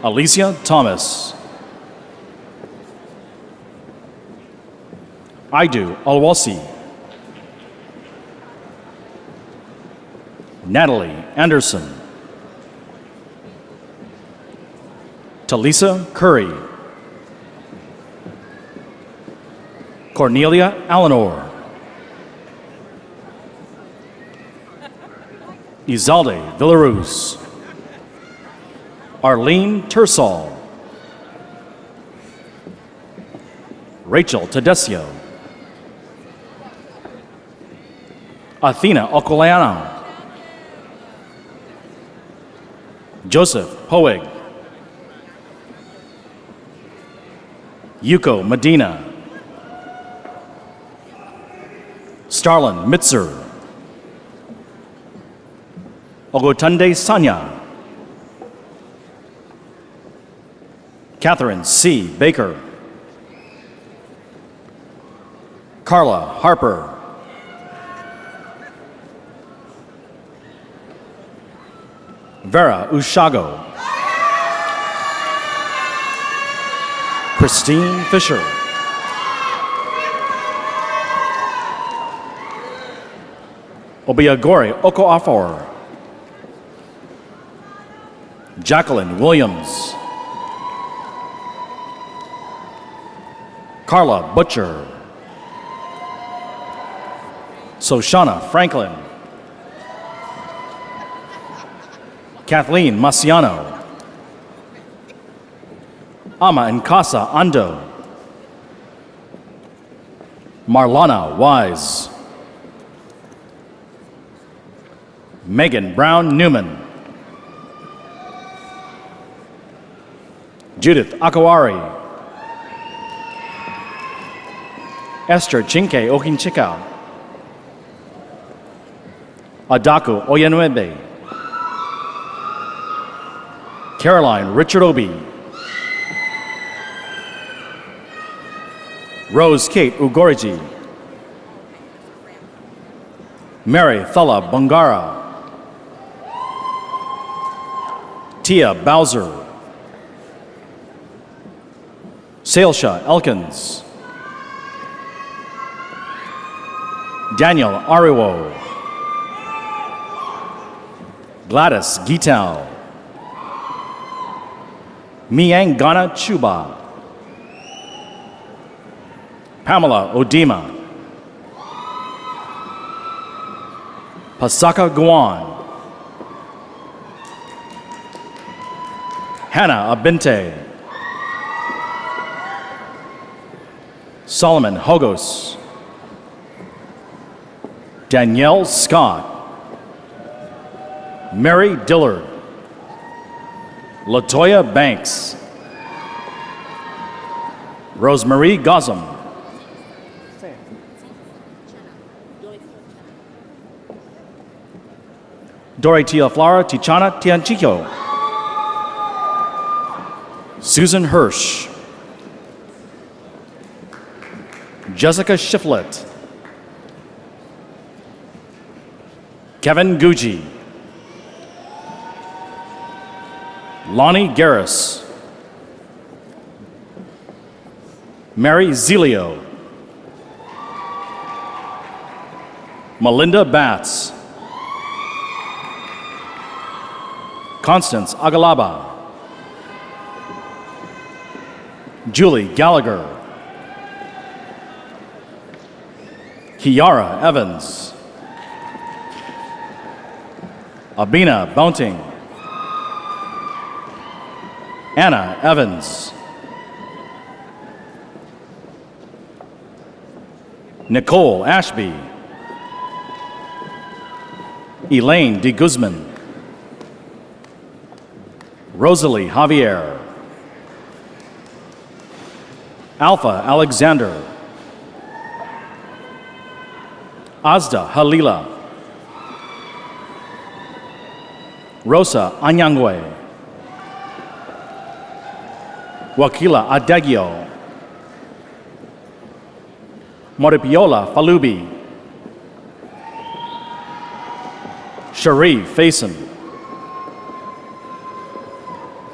Alicia Thomas. Aidu Alwasi. Natalie Anderson. Talisa Curry. Cornelia Eleanor. Izalde Villaruz. Arlene Tersall. Rachel Tedesio. Athena Okoleano. Joseph Hoeg. Yuko Medina. Starlin Mitzer. Ogotunde Sanya. Catherine C. Baker. Carla Harper. Vera Ushago. Christine Fisher. Obiagori Okoafor, Jacqueline Williams, Carla Butcher, Soshana Franklin, Kathleen Maciano, Ama Nkasa Ando, Marlana Wise, Megan Brown Newman, Judith Akawari, Esther Chinke Okinchika, Adaku Oyenwebe, Caroline Richard Obi, Rose Kate Ugoriji, Mary Thalla Bungara, Tia Bowser, Sailsha Elkins, Daniel Ariwo, Gladys Gital, Miang Gana Chuba, Pamela Odima, Pasaka Guan, Hannah Abinte, Solomon Hogos, Danielle Scott, Mary Dillard, Latoya Banks, Rosemarie Gotham, Dorothea Flora Tichana Tianchico, Susan Hirsch, Jessica Shiflett, Kevin Gucci, Lonnie Garris, Mary Zelio, Melinda Batts, Constance Agalaba, Julie Gallagher, Kiara Evans, Abina Bounting, Anna Evans, Nicole Ashby, Elaine de Guzman, Rosalie Javier, Alpha Alexander, Azda Halila, Rosa Anyangwe, Wakila Adagio, Moripiola Falubi, Sharif Faison,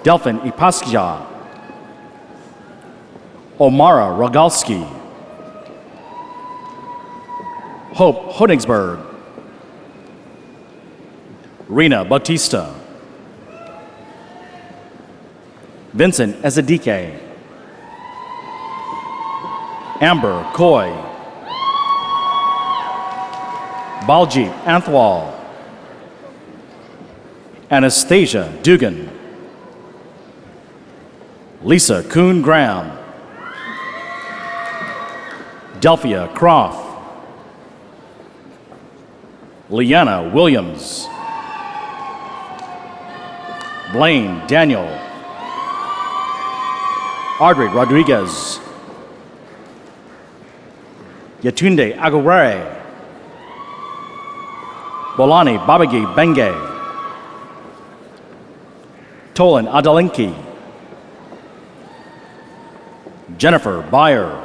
Delphin Ipaskja, Omara Rogalski, Hope Honigsberg, Rena Bautista, Vincent Ezedike, Amber Coy, Baljit Anthwal, Anastasia Dugan, Lisa Kuhn Graham, Delphia Croft, Leanna Williams, Blaine Daniel, Audrey Rodriguez, Yatunde Agurare, Bolani Babagi Benge, Tolan Adalinki, Jennifer Byer,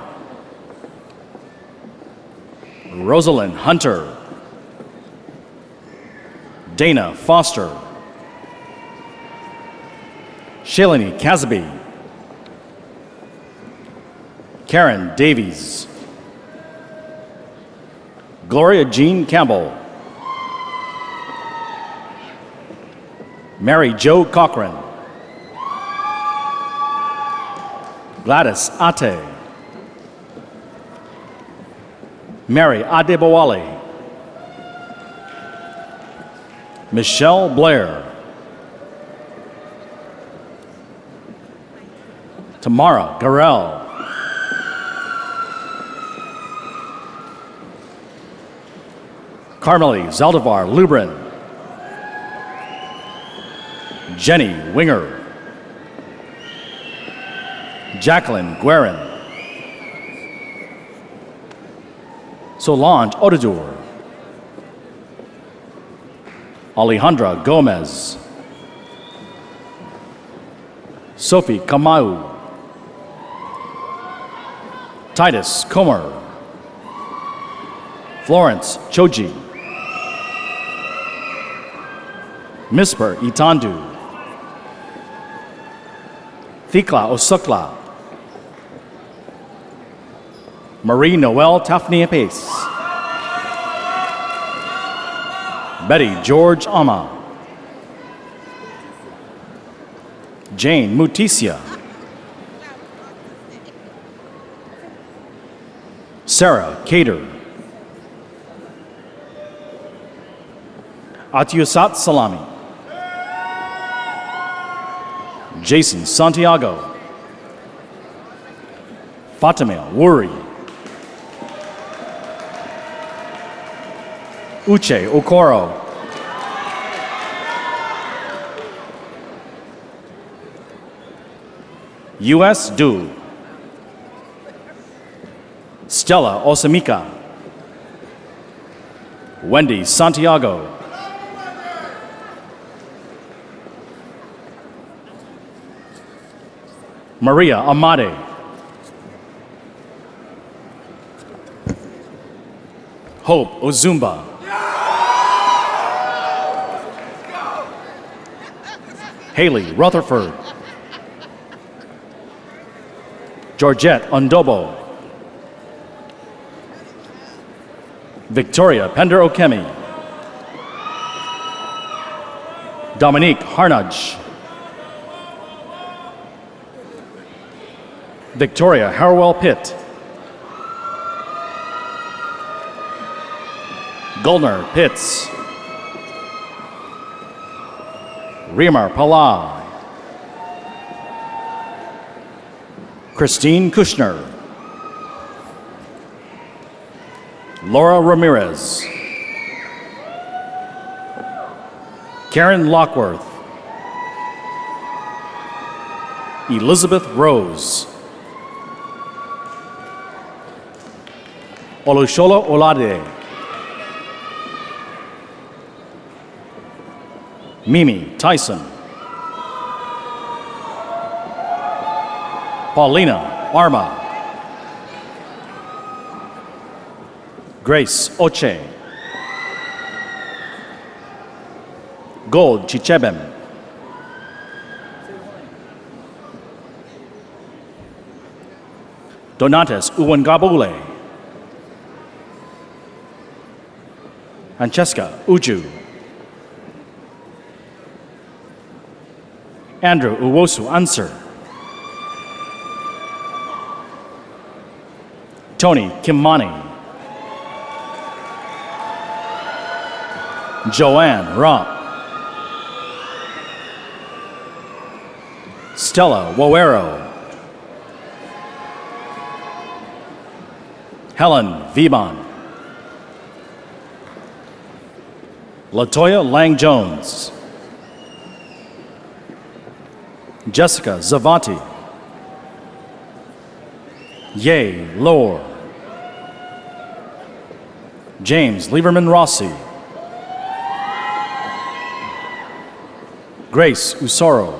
Rosalind Hunter, Dana Foster, Shalini Casby, Karen Davies, Gloria Jean Campbell, Mary Jo Cochran, Gladys Ate, Mary Adebowale, Michelle Blair, Tamara Garel, Carmelie Zaldivar Lubrin, Jenny Winger, Jacqueline Guerin, Solange Odedour, Alejandra Gomez, Sophie Kamau, Titus Comer, Florence Choji, Misper Itandu, Thikla Osukla, Marie Noel Tafnia Pace, Betty George Ama, Jane Mutisia, Sarah Cater, Atiusat Salami, Jason Santiago, Fatima Wuri, Uche Okoro, U.S. Du, Stella Osamika, Wendy Santiago, Maria Amade, Hope Ozumba, Haley Rutherford, Georgette Ondobo, Victoria Pender Okemi, Dominique Harnage, Victoria Harwell Pitt, Gulner Pitts, Rimar Palai, Christine Kushner, Laura Ramirez, Karen Lockworth, Elizabeth Rose, Olushola Olade, Mimi Tyson, Paulina Arma, Grace Oche, Gold Chichebem, Donatas Uwangabule, Francesca Uju, Andrew Uwosu Answer, Tony Kimani, Joanne Romp, Stella Wawero, Helen Viban, Latoya Lang Jones, Jessica Zavati, Ye Lore, James Lieberman Rossi, Grace Usoro,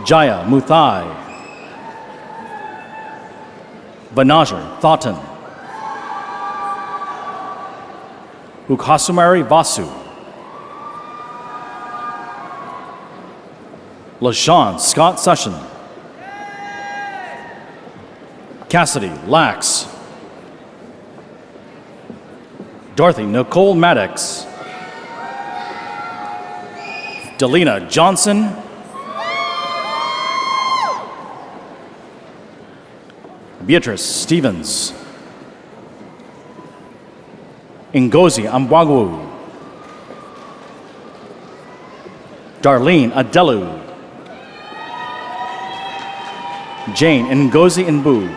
Jaya Muthai, Vanajar Thoughton, Ukhasumari Vasu, LaShawn Scott Session, Cassidy Lax, Dorothy Nicole Maddox, Delina Johnson. Beatrice Stevens. Ngozi Ambwagu. Darlene Adelu. Jane Ngozi Nbu.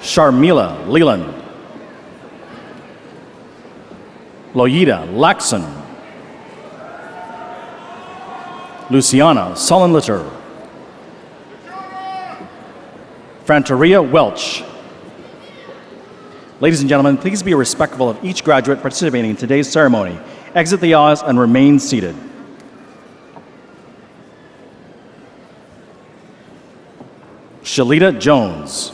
Sharmila Leland. Loyita Laxon. Luciana Solonlitter. Franteria Welch. Ladies and gentlemen, please be respectful of each graduate participating in today's ceremony. Exit the aisles and remain seated. Shalita Jones.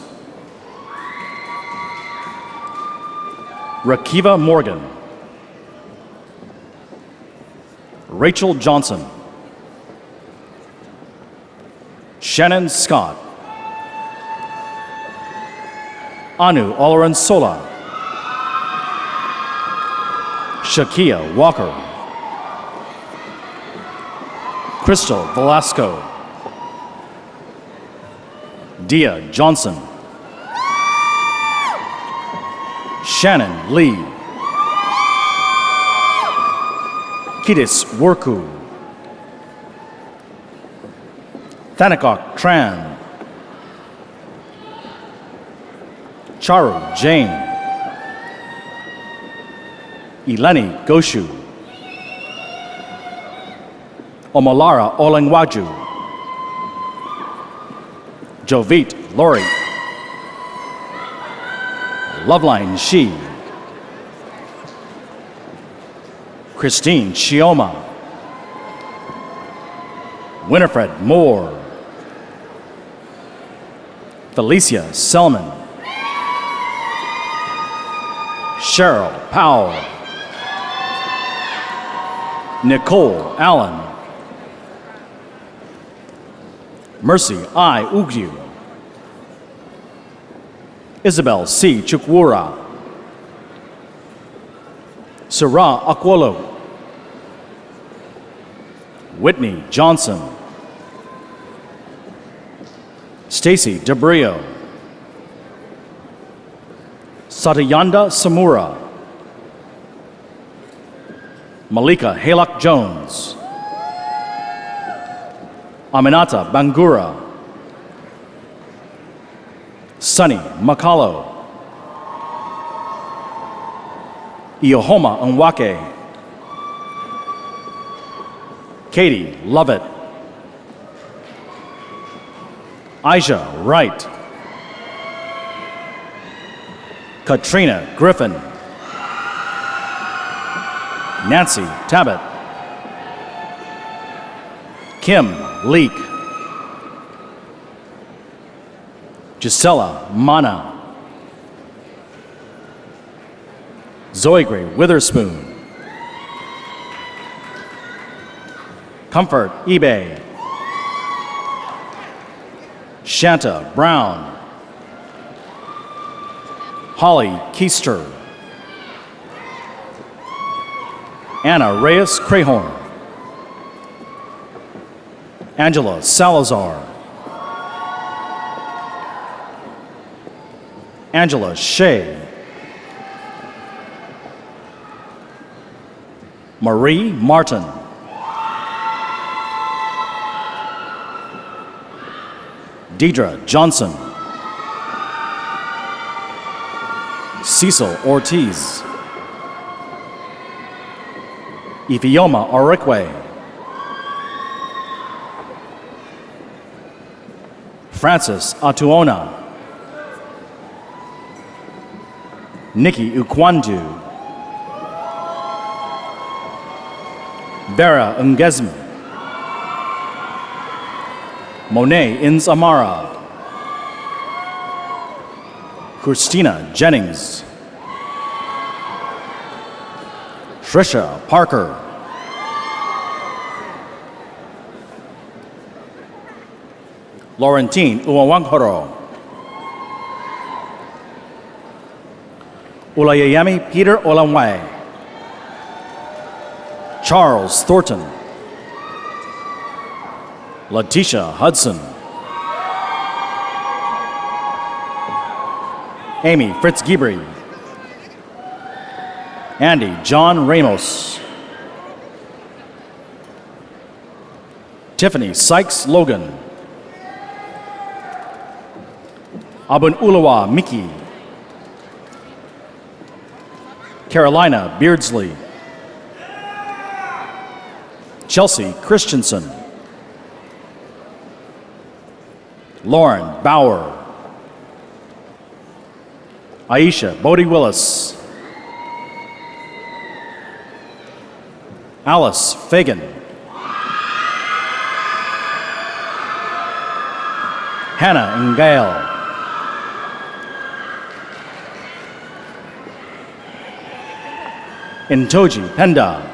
Rakiva Morgan. Rachel Johnson. Shannon Scott. Anu Olaransola. Shakia Walker. Crystal Velasco. Dia Johnson. Shannon Lee. Kidis Worku. Thanakok Tran. Charu Jane. Eleni Goshu. Omolara Olengwaju. Jovit Lori. Loveline Shi. Christine Chioma. Winifred Moore. Felicia Selman. Cheryl Powell. Nicole Allen. Mercy I. Ugyu. Isabel C. Chukwura. Sarah Akwolo. Whitney Johnson. Stacy Debrio. Satyanda Samura. Malika Halak Jones. Aminata Bangura. Sunny Makalo. Iohoma Nwake. Katie Lovett. Aisha Wright. Katrina Griffin. Nancy Tabbitt. Kim Leek. Gisela Mana. Zoe Gray Witherspoon. Comfort eBay. Shanta Brown. Holly Keister. Anna Reyes Crehorn. Angela Salazar. Angela Shea. Marie Martin. Deidre Johnson. Cecil Ortiz. Ifioma Orikwe. Francis Atuona. Nikki Ukwandu. Vera Ngezm. Monet Inzamara. Christina Jennings. Trisha Parker. Laurentine Uwawankoro. Ulayayami Peter Olamway. Charles Thornton, Letitia Hudson, Amy Fitzgibbry, Andy John Ramos, Tiffany Sykes Logan, Abunulawa Miki, Carolina Beardsley, Chelsea Christensen, Lauren Bauer, Aisha Bodie Willis, Alice Fagan, Hannah Ngale, Intoji Penda,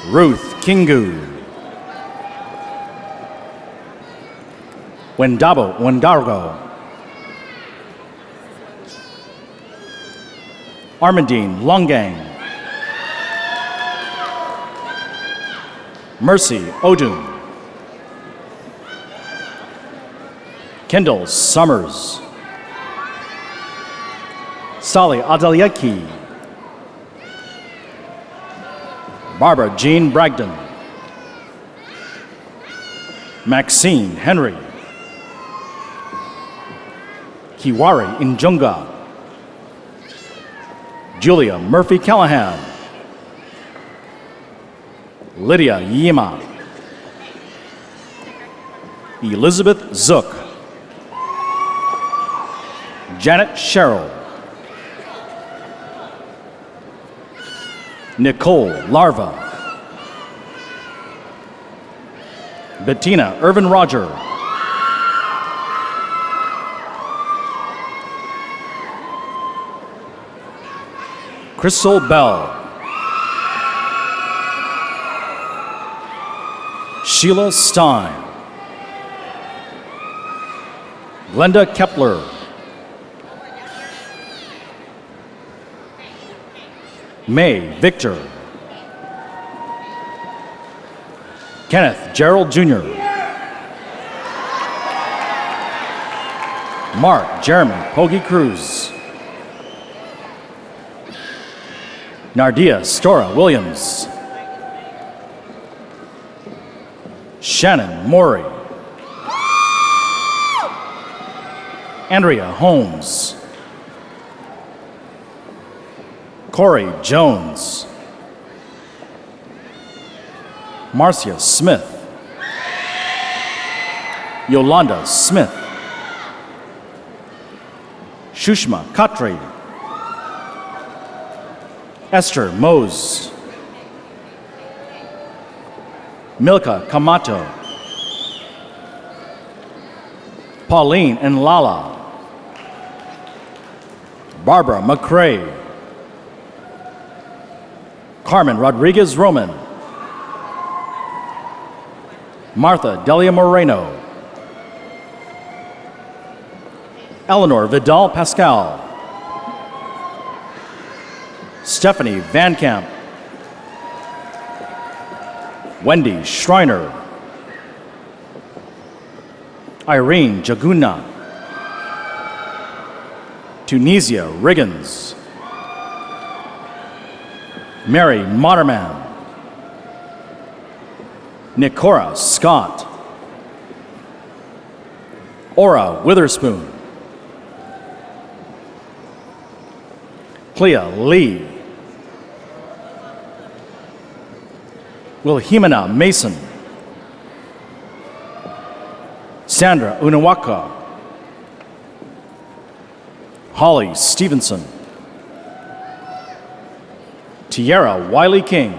Ruth Kingu, Wendabo Wendargo, Armandine Longang, Mercy Odum, Kendall Summers, Sally Adaliaki, Barbara Jean Bragdon, Maxine Henry, Kiwari Injunga, Julia Murphy Callahan, Lydia Yima, Elizabeth Zook, Janet Sherrill, Nicole Larva, Bettina Irvin Roger, Crystal Bell, Sheila Stein, Glenda Kepler, May Victor, Kenneth Gerald Jr., Mark Jeremy Pogi Cruz, Nardia Stora Williams, Shannon Morey, Andrea Holmes, Corey Jones, Marcia Smith, Yolanda Smith, Shushma Khatri, Esther Mose, Milka Kamato, Pauline and Lala, Barbara McCrae, Carmen Rodriguez Roman, Martha Delia Moreno, Eleanor Vidal Pascal, Stephanie Van Camp, Wendy Schreiner, Irene Jaguna, Tunisia Riggins, Mary Motterman, Nicora Scott, Aura Witherspoon, Clea Lee, Wilhelmina Mason, Sandra Unawaka, Holly Stevenson, Tiara Wiley King,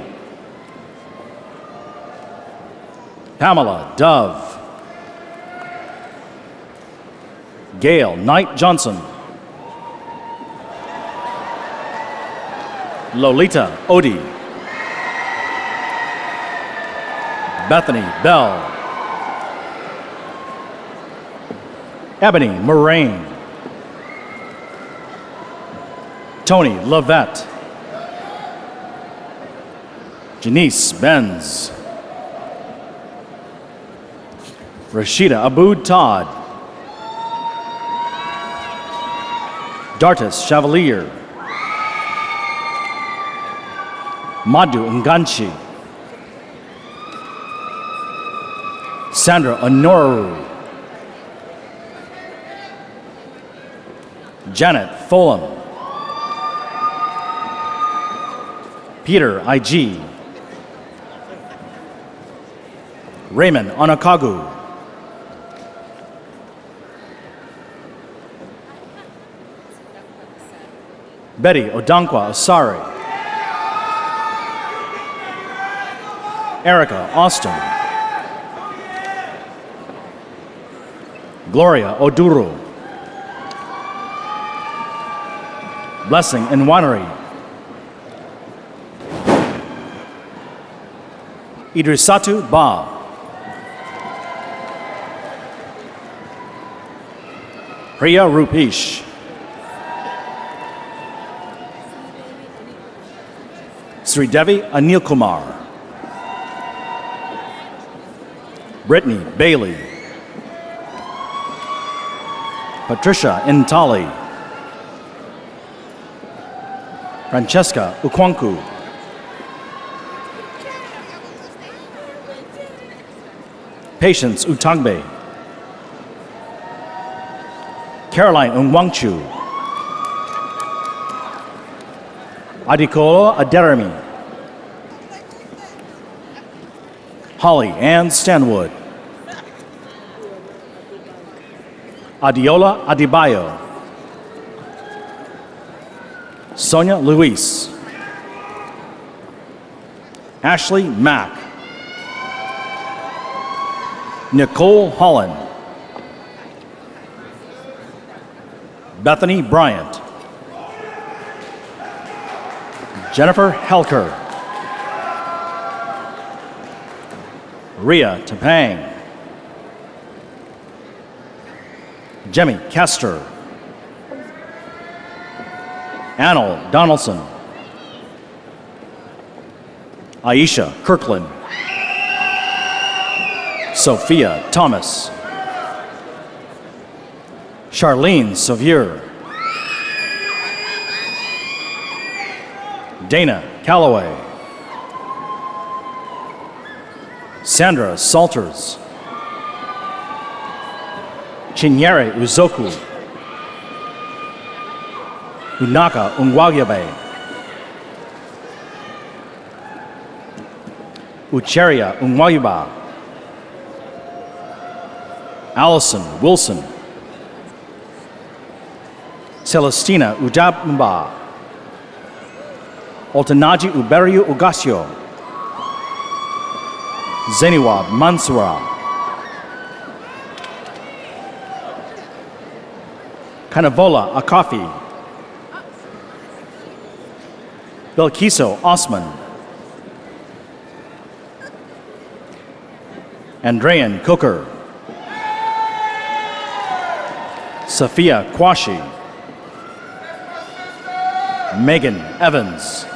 Pamela Dove, Gail Knight Johnson, Lolita Odie, Bethany Bell, Ebony Moraine, Tony Lavette, Janice Benz. Rashida Aboud Todd. Dartis Chevalier. Madhu Nganchi. Sandra Honoru. Janet Fulham. Peter I.G. Raymond Onakagu. Betty Odankwa Osari. Erica Austin. Gloria Oduru. Blessing Nwaneri. Idrisatu Ba. Priya Rupesh. Sridevi Anil Kumar. Brittany Bailey. Patricia Intali. Francesca Ukwanku. Patience Utangbe. Caroline Nwangchu. Adikolo Aderemi. Holly Ann Stanwood. Adiola Adibayo. Sonia Luis. Ashley Mack. Nicole Holland. Bethany Bryant. Jennifer Helker. Ria Tapang. Jemmy Kester. Anil Donaldson. Aisha Kirkland. Sophia Thomas. Charlene Sevier. Dana Calloway. Sandra Salters. Chinyere Uzoku. Unaka Ungwagyabe. Ucheria Ungwagiba. Allison Wilson. Celestina Ujabmba. Oltanaji Uberiu Ugasio. Zeniwab Mansura. Kanavola Akafi. Belkiso Osman. Andrean Cooker. Sophia Kwashi. Megan Evans.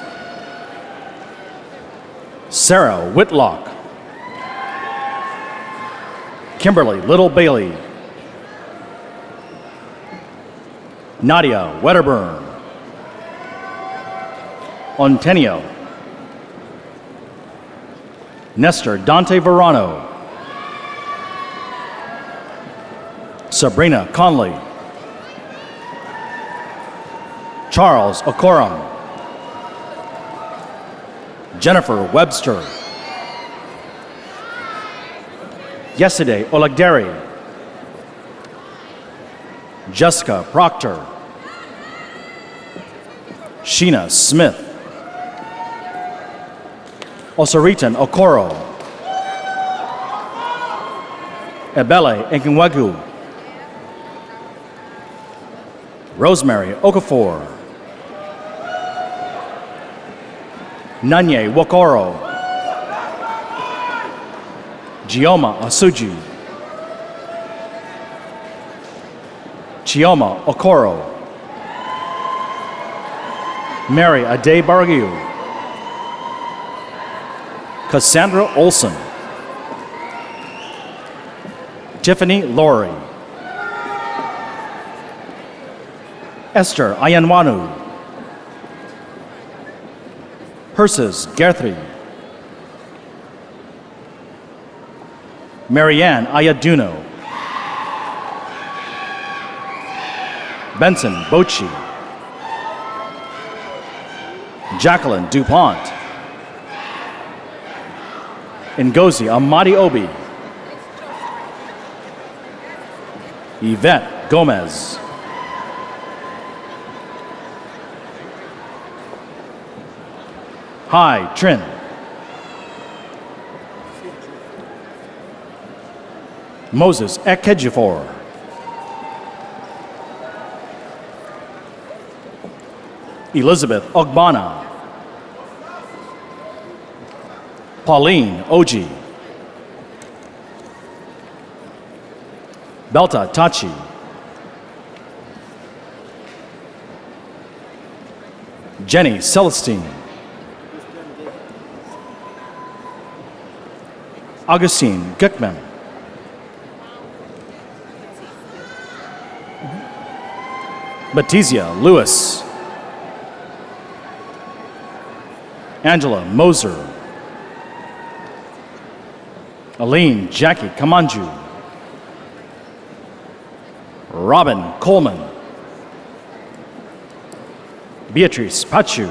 Sarah Whitlock. Kimberly Little Bailey. Nadia Wedderburn. Ontenio. Nestor Dante Verano. Sabrina Conley. Charles Okoram. Jennifer Webster. Yesterday Olagderi. Jessica Proctor. Sheena Smith. Osaritan Okoro. Ebele Enkinwegu. Rosemary Okafor. Nanye Wakoro. Gioma Asuji. Chioma Okoro. Mary Ade Bargiu. Cassandra Olson. Tiffany Laurie. Esther Ayanwanu. Persis Gerthrey. Marianne Ayaduno. Benson Bochi. Jacqueline DuPont. Ngozi Amadi Obi. Yvette Gomez. Hai Trin. Moses Ekejifor. Elizabeth Ogbana. Pauline Oji. Belta Tachi. Jenny Celestine. Augustine Gutman. Batizia Lewis. Angela Moser. Aline Jackie Kamanju. Robin Coleman. Beatrice Pachu.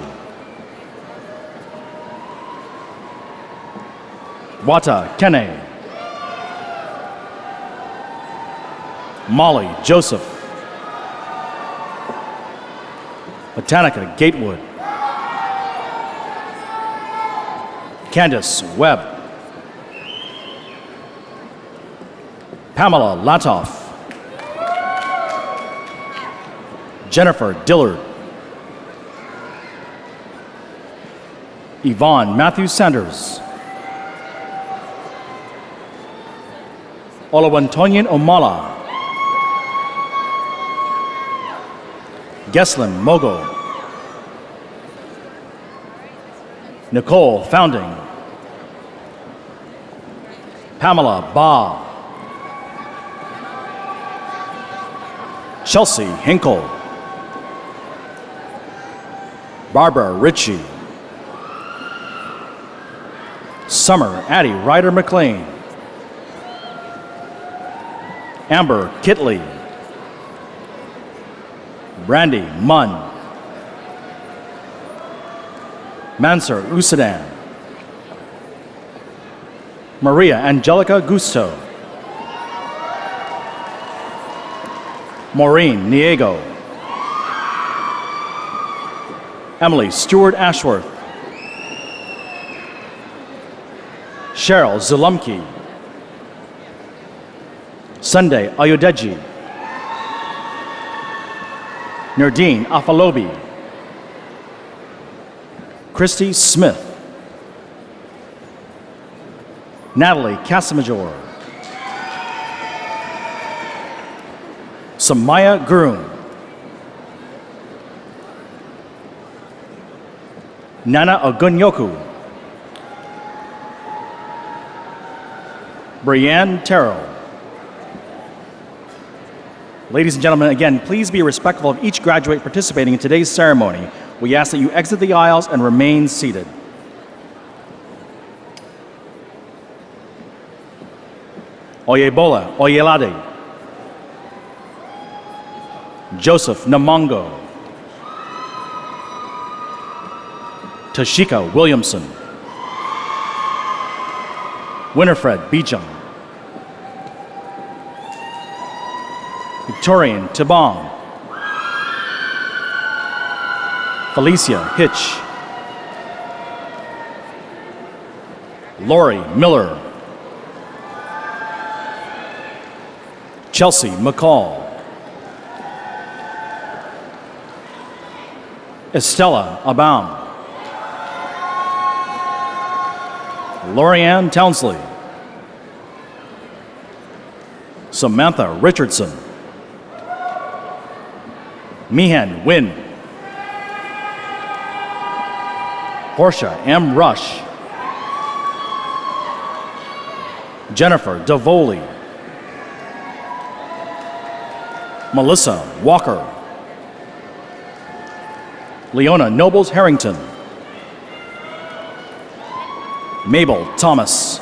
Wata Kene. Molly Joseph. Botanica Gatewood. Candace Webb. Pamela Latoff. Jennifer Dillard. Yvonne Matthew Sanders. Olawantonyin Omala. Geslin Mogo. Nicole Founding. Pamela Ba. Chelsea Hinkle. Barbara Ritchie. Summer Addie Ryder McLean. Amber Kitley. Brandy Munn. Mansur Usadan. Maria Angelica Gusto. Maureen Niego. Emily Stewart Ashworth. Cheryl Zulumke. Sunday Ayodeji. Nerdine Afalobi. Christy Smith. Natalie Casamajor. Samaya Groom. Nana Ogunyoku. Brianne Terrell. Ladies and gentlemen, again, please be respectful of each graduate participating in today's ceremony. We ask that you exit the aisles and remain seated. Oyebola Oyelade. Joseph Namongo. Tashika Williamson. Winifred Beecham. Victorian Tabong. Felicia Hitch. Lori Miller. Chelsea McCall. Estella Abam. Lorianne Townsley. Samantha Richardson. Meehan Wynn. Portia M. Rush. Jennifer Davoli, Melissa Walker, Leona Nobles Harrington, Mabel Thomas,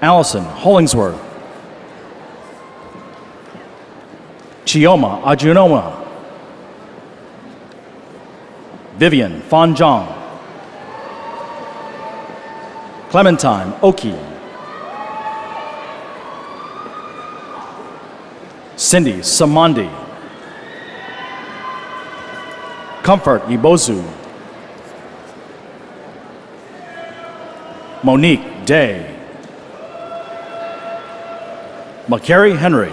Allison Hollingsworth, Chioma Ajunoma, Vivian Fanjong, Clementine Oki, Cindy Samandi, Comfort Ibozu, Monique Day, McCary Henry,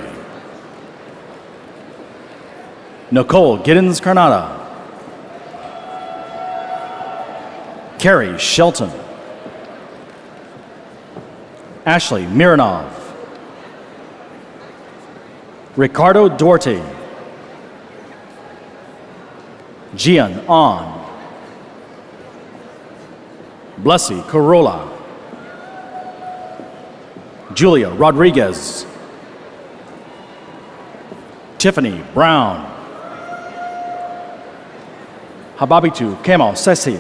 Nicole Giddens Carnata, Carrie Shelton, Ashley Mironov, Ricardo Duarte, Gian An, Blessy Corolla, Julia Rodriguez, Tiffany Brown, Hababitu Kemal Sesi,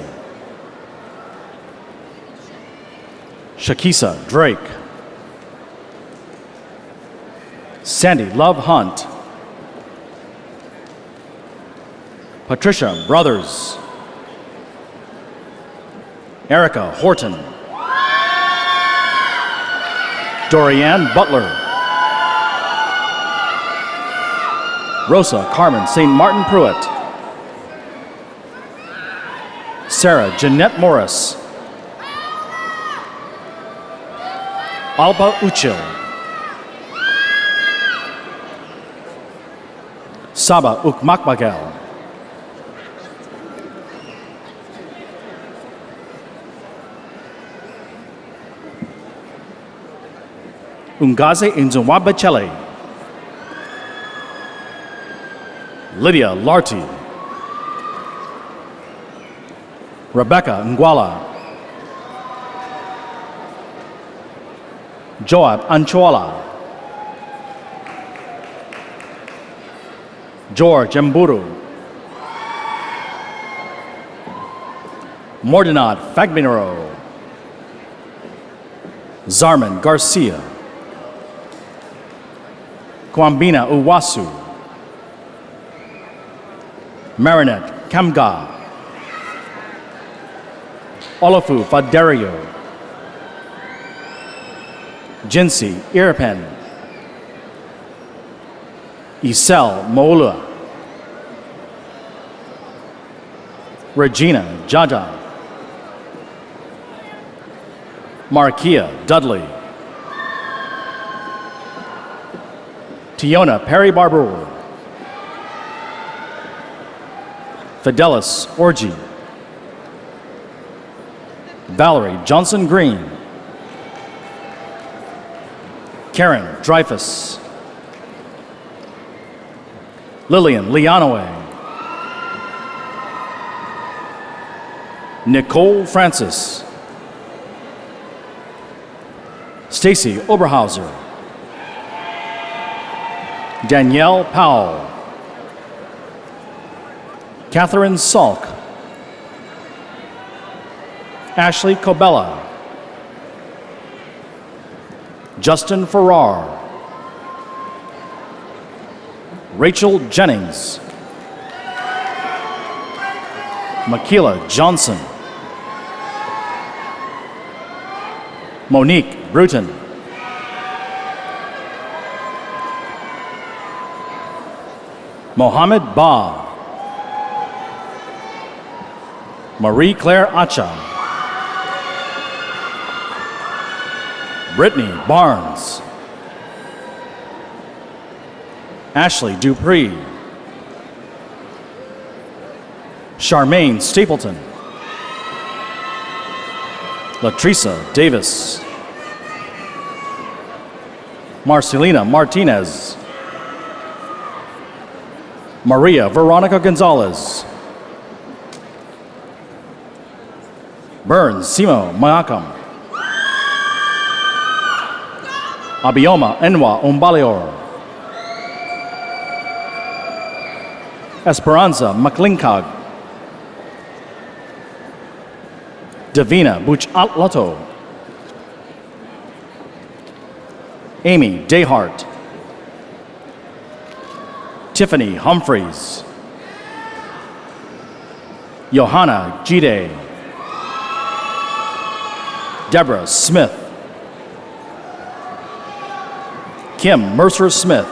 Shakisa Drake, Sandy Love Hunt, Patricia Brothers, Erica Horton, Dorianne Butler, Rosa Carmen St. Martin Pruitt, Sarah Jeanette Morris, Alba Uchil, Saba Ukmakmagel, Ungaze Inzumwabachele, Lydia Larty, Rebecca Ngwala, Joab Anchola, George Mburu, Mordinat Fagminero, Zarman Garcia, Kwambina Uwasu, Marinette Kamga, Olafu Faderio, Jinsi Irpen, Isel Moula, Regina Jaja, Markia Dudley, Tiona Perry Barber, Fidelis Orgy, Valerie Johnson Green, Karen Dreyfus, Lillian Lianoe, Nicole Francis, Stacy Oberhauser, Danielle Powell, Catherine Salk, Ashley Cobella, Justin Farrar, Rachel Jennings, Makila Johnson, Monique Bruton, Mohammed Ba, Marie Claire Acha, Brittany Barnes, Ashley Dupree, Charmaine Stapleton, Latresa Davis, Marcelina Martinez, Maria Veronica Gonzalez, Burns Simo Mayakam, Abioma Enwa Umbalior, Esperanza McClincog, Davina Buch-Atlato, Amy Dayhart, Tiffany Humphreys, Johanna Gide, Deborah Smith, Kim Mercer Smith,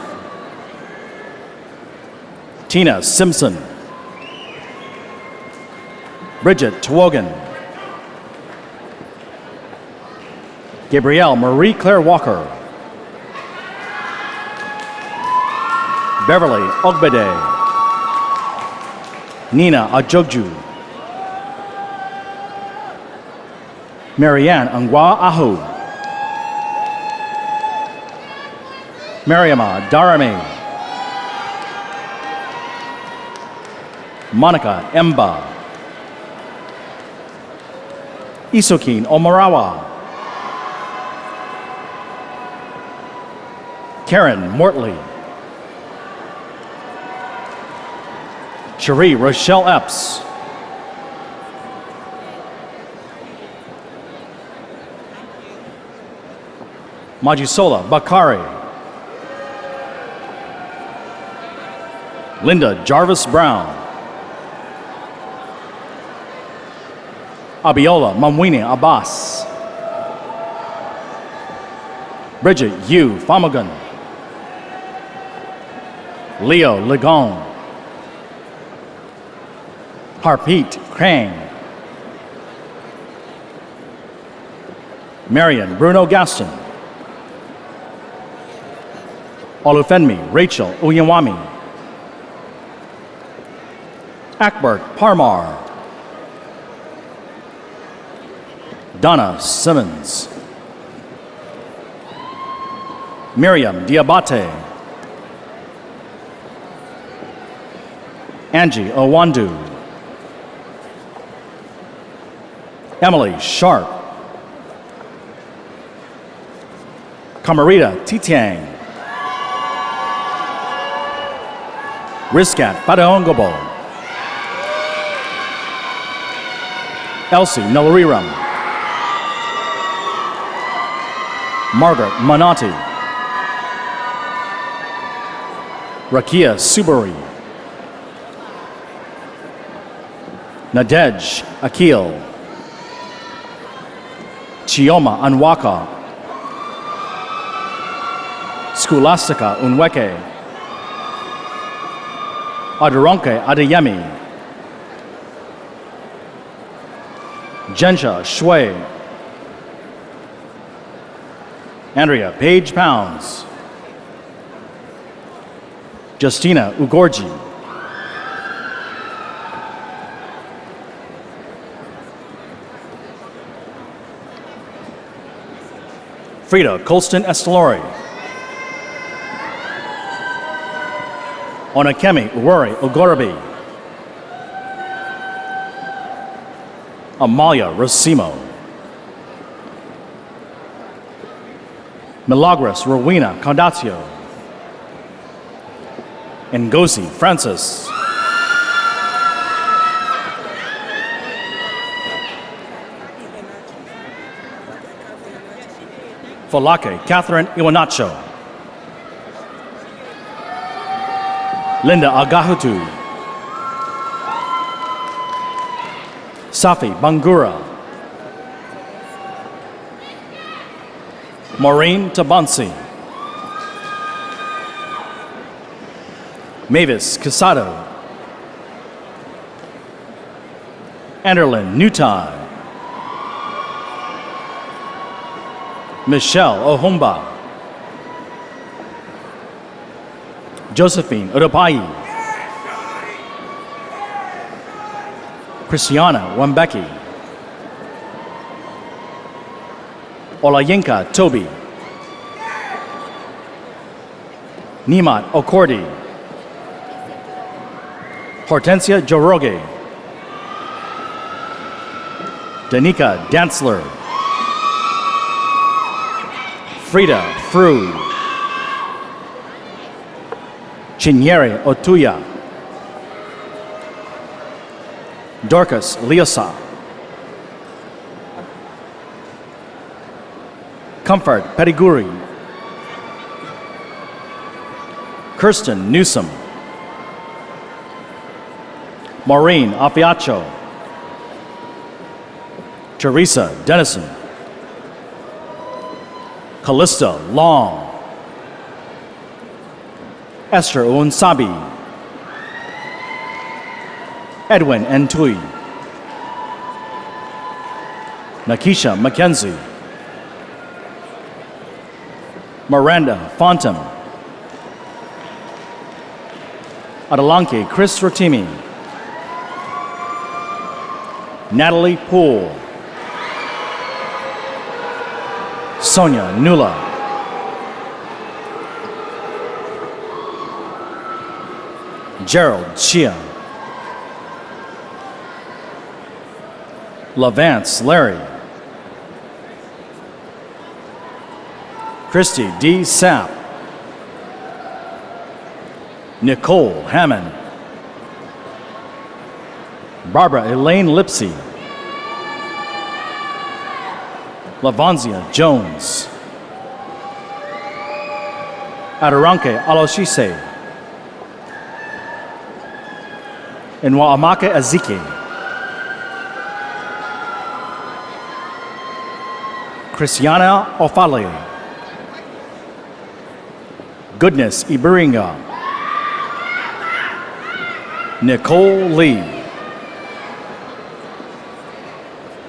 Tina Simpson, Bridget Twogan, Gabrielle Marie Claire Walker, Beverly Ogbede, Nina Ajogju, Marianne Angwa Ahu, Mariama Darame, Monica Emba, Isokin Omarawa, Karen Mortley, Cherie Rochelle Epps, Majisola Bakari, Linda Jarvis Brown, Abiola Mamwini Abbas, Bridget Yu Famagun, Leo Ligon, Harpreet Krang, Marion Bruno Gaston, Olufenmi Rachel Uyawami, Akbert Parmar, Donna Simmons, Miriam Diabate, Angie Owandu, Emily Sharp, Kamarita Titiang, Riskat Padaongobo, Elsie Nalariram, Margaret Manotti, Rakia Subari, Nadej Akil, Chioma Anwaka, Scholastica Unweke, Adoronke Adeyemi, Jensha Shui, Andrea Page Pounds, Justina Ugorji, Frida Colston Estelori, Onakemi Uwari Ogorabi, Amalia Rosimo, Milagros Rowena Condazio, Ngozi Francis, Folake Catherine Iwanacho, Linda Agahutu, Safi Bangura, Maureen Tabansi, Mavis Casado, Anderlyn Nutai, Michelle Ohumba, Josephine Udopai, Christiana Wambeki, Olayinka Toby, Nimat Okordi, Hortensia Joroge, Danica Dantzler, Frida Fru, Chinyere Otuya, Dorcas Liosa, Comfort Pediguri, Kirsten Newsom, Maureen Afiacho, Teresa Dennison, Callista Long, Esther Unsabi, Edwin Entui, Nakisha McKenzie, Miranda Fontam, Adelanke Chris Rotimi, Natalie Poole, Sonia Nula, Gerald Chia, Lavance Larry, Christy D. Sapp, Nicole Hammond, Barbara Elaine Lipsy, Lavanzia Jones, Adoranke Aloshise, Nwaamaka Azike, Christiana Ofale, Goodness Iburinga, Nicole Lee,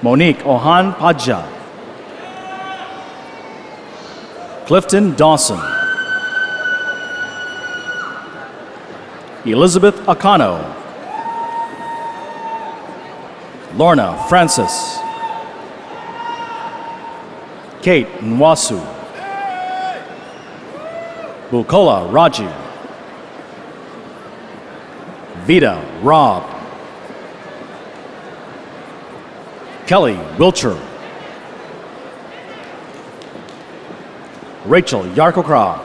Monique Ohan Padja, Clifton Dawson, Elizabeth Akano, Lorna Francis, Kate Nwasu, Bukola Raji, Vida Rob, Kelly Wilcher, Rachel Yarkokra,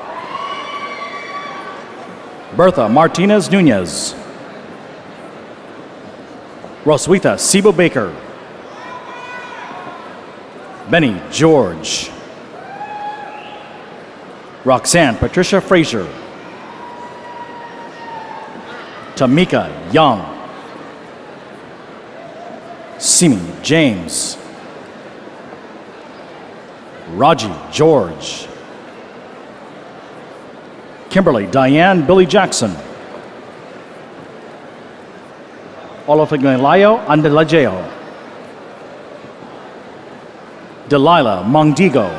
Bertha Martinez Nunez, Roswitha Sibo Baker, Benny George, Roxanne Patricia Frazier, Tamika Young, Simi James, Raji George, Kimberly Diane Billy Jackson, Olafiglayo Andelajeo, Delilah Mondigo,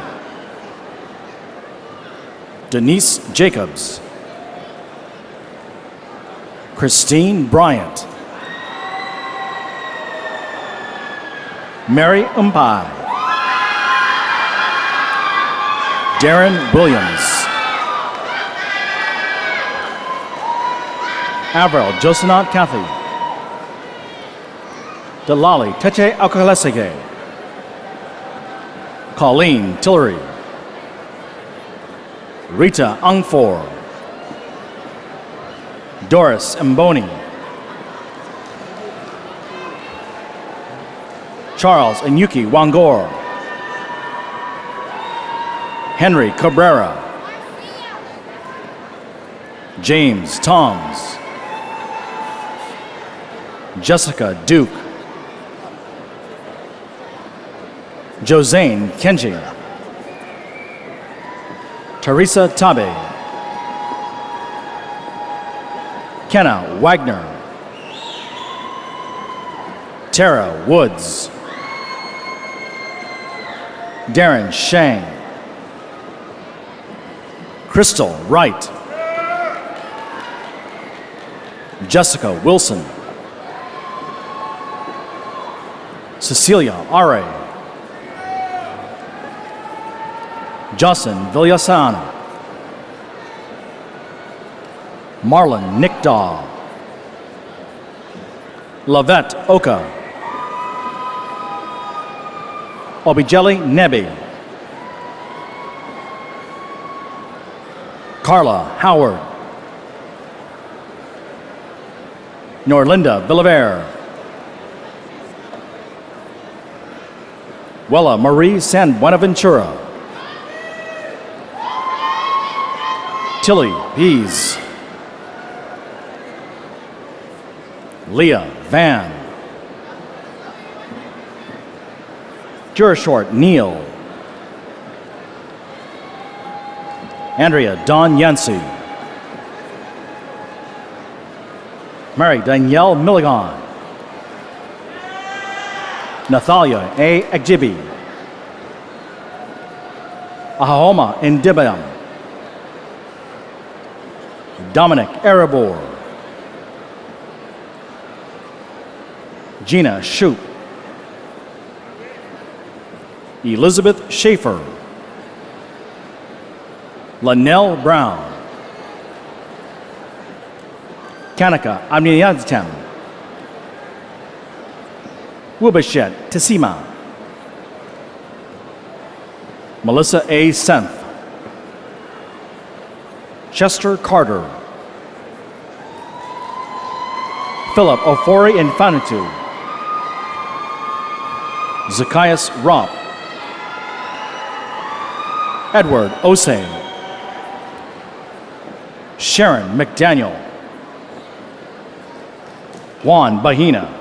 Denise Jacobs, Christine Bryant, Mary Umpai, Darren Williams, Avril Josenat Cathy, Delali Teche Alkalesege, Colleen Tillery, Rita Ungfor, Doris Mboni, Charles and Yuki Wangor, Henry Cabrera, James Toms, Jessica Duke, Josane Kenji, Teresa Tabe, Kenna Wagner, Tara Woods, Darren Shang, Crystal Wright, Jessica Wilson, Cecilia Are, Justin Villasana, Marlon Nickdahl, Lavette Oka, Obijeli Nebi, Carla Howard, Norlinda Villaver, Wella Marie San Buenaventura, Tilly Pease, Leah Van, Jurashort Neal, Andrea Dawn Yancey, Mary Danielle Milligan, Nathalia A. Agjibi, Ahoma Ndibam, Dominic Arabor, Gina Shoup, Elizabeth Schaefer, Lanelle Brown, Kanika Amniyadzitam, Wubashet Tessima, Melissa A. Senth, Chester Carter, Philip Ofori Infanitu, Zacchaeus Romp, Edward Osei, Sharon McDaniel, Juan Bahina,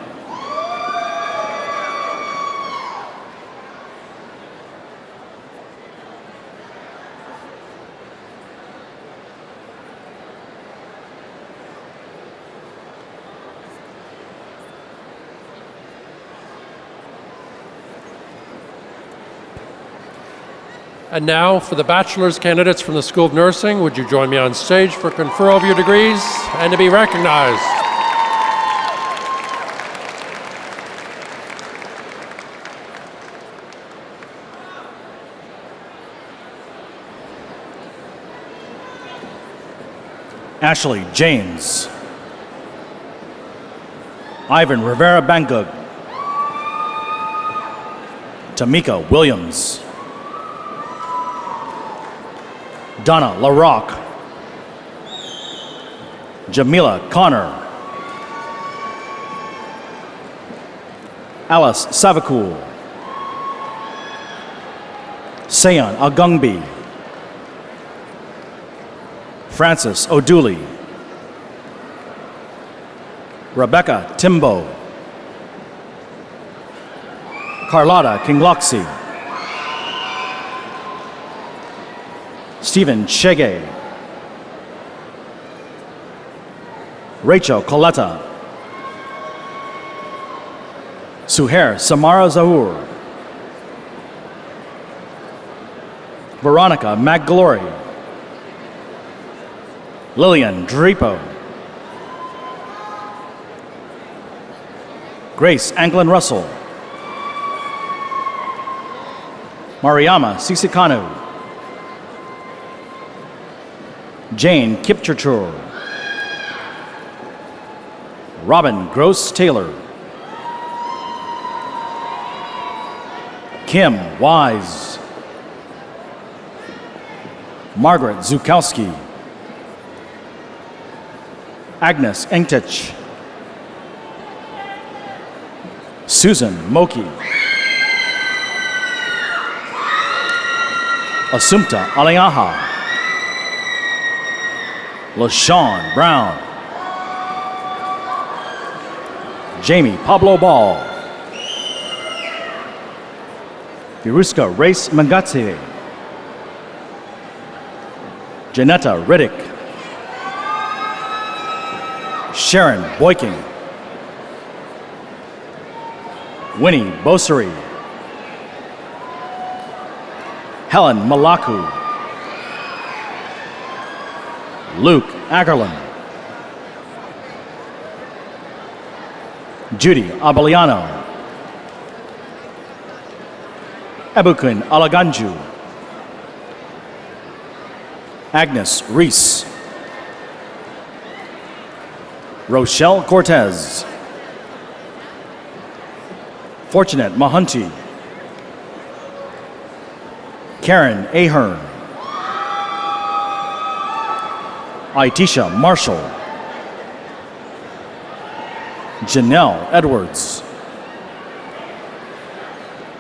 And now for the bachelor's candidates from the School of Nursing, would you join me on stage for conferral of your degrees and to be recognized? Ashley James, Ivan Rivera Bangug, Tamika Williams, Donna LaRock, Jamila Connor, Alice Savakul, Sayan Agungbi, Francis O'Dooley, Rebecca Timbo, Carlotta Kingloxi, Stephen Chege, Rachel Coletta, Suhair Samara Zahur, Veronica McGlory, Lillian Dripo, Grace Anglin Russell, Mariama Sisikanu, Jane Kipchurchur, Robin Gross Taylor, Kim Wise, Margaret Zukowski, Agnes Engtich, Susan Moki, Assumpta Aliaha, LaShawn Brown, Jamie Pablo Ball, Viruska Race Mangatse, Janetta Riddick, Sharon Boyking, Winnie Bosery, Helen Malaku, Luke Ackerland, Judy Abeliano, Ebukun Alaganju, Agnes Reese, Rochelle Cortez, Fortunate Mahunti, Karen Ahern, Itisha Marshall, Janelle Edwards,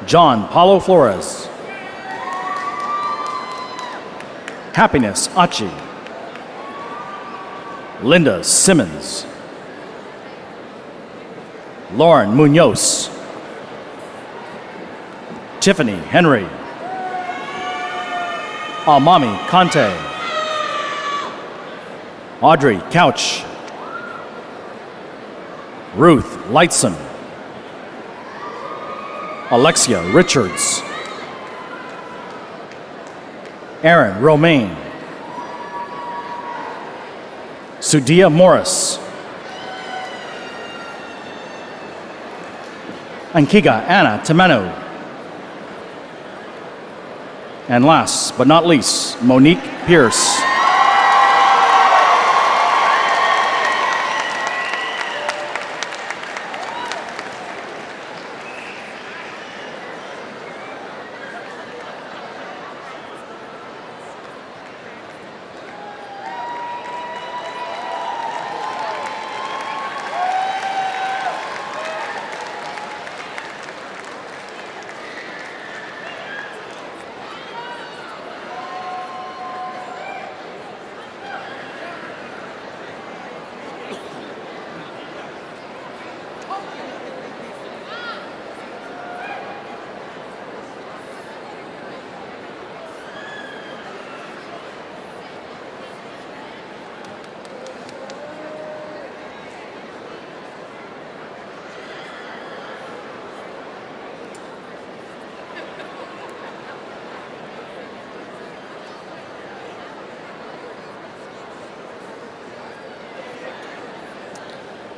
John Paulo Flores, Happiness Achi, Linda Simmons, Lauren Munoz, Tiffany Henry, Amami Conte, Audrey Couch, Ruth Lightson, Alexia Richards, Aaron Romaine, Sudia Morris, Ankiga Anna Temenu, and last but not least, Monique Pierce.